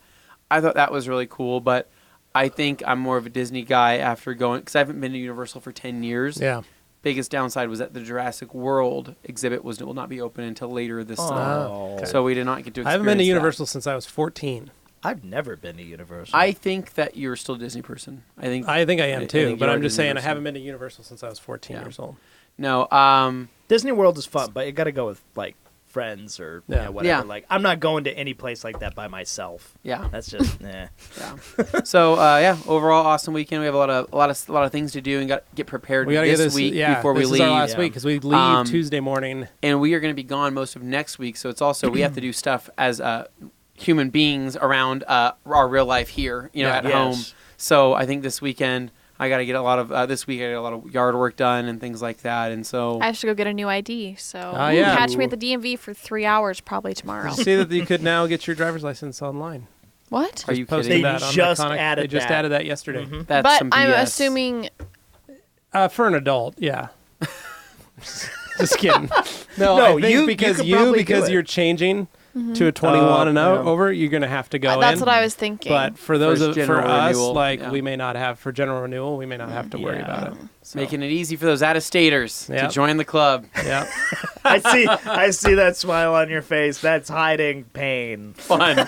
I thought that was really cool, but I think I'm more of a Disney guy after going, because I haven't been to Universal for 10 years. Yeah. Biggest downside was that the Jurassic World exhibit will not be open until later this summer. Oh. okay. So we did not get to experience I haven't been to that. Universal since I was 14. I've never been to Universal. I think that you're still a Disney person. I think I am I too, think but you I'm are just saying I Universal. haven't been to Universal since I was 14 Yeah. years old. No. Disney World is fun, but you got to go with like friends or Yeah. whatever. Yeah. Like I'm not going to any place like that by myself. Yeah. That's just eh. Yeah. So overall awesome weekend. We have a lot of things to do and get prepared We got to get this this week before we this leave. is our last Yeah. week because we leave Um, Tuesday morning. And we are going to be gone most of next week. So it's also we have to do stuff as human beings around our real life here, at Yes. home. So I think this weekend I got to get a lot of yard work done and things like that. And so I have to go get a new ID, so Yeah. catch me at the DMV for 3 hours probably tomorrow. See that you could now get your driver's license online. What? are you Posted kidding? They that on just Iconic. added They just that. added that yesterday. That's But some I'm BS. assuming For an adult, yeah. Just kidding. No, No, I think you because could probably do it. you're changing to a 21 and over, you're going to have to go in. That's what I was thinking. But for those First for us, renewal, like yeah. we may not have for general renewal, we may not have to worry about it. So. Making it easy for those out-of-staters to Yep. join the club. Yeah. I see that smile on your face. That's hiding pain. Fun.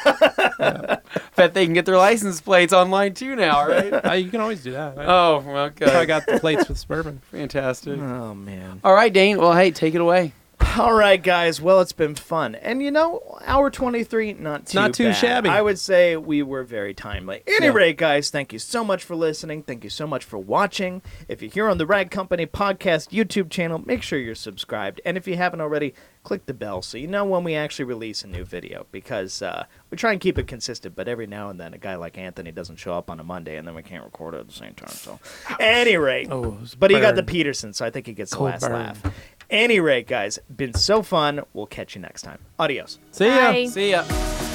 Bet they can get their license plates online too now, right? You can always do that. Oh, well, good. I got the plates with Suburban. Fantastic. Oh man. All right, Dane. Well, hey, take it away. All right, guys. Well, it's been fun. And, hour 23, not too bad. shabby. I would say we were very timely. Any rate, guys, thank you so much for listening. Thank you so much for watching. If you're here on the Rag Company Podcast YouTube channel, make sure you're subscribed. And if you haven't already, click the bell so you know when we actually release a new video. Because we try and keep it consistent, but every now and then a guy like Anthony doesn't show up on a Monday, and then we can't record it at the same time. So, any rate. But he got the Peterson, so I think he gets the last laugh. Any rate, guys, been so fun. We'll catch you next time. Adios. See ya. Bye. See ya.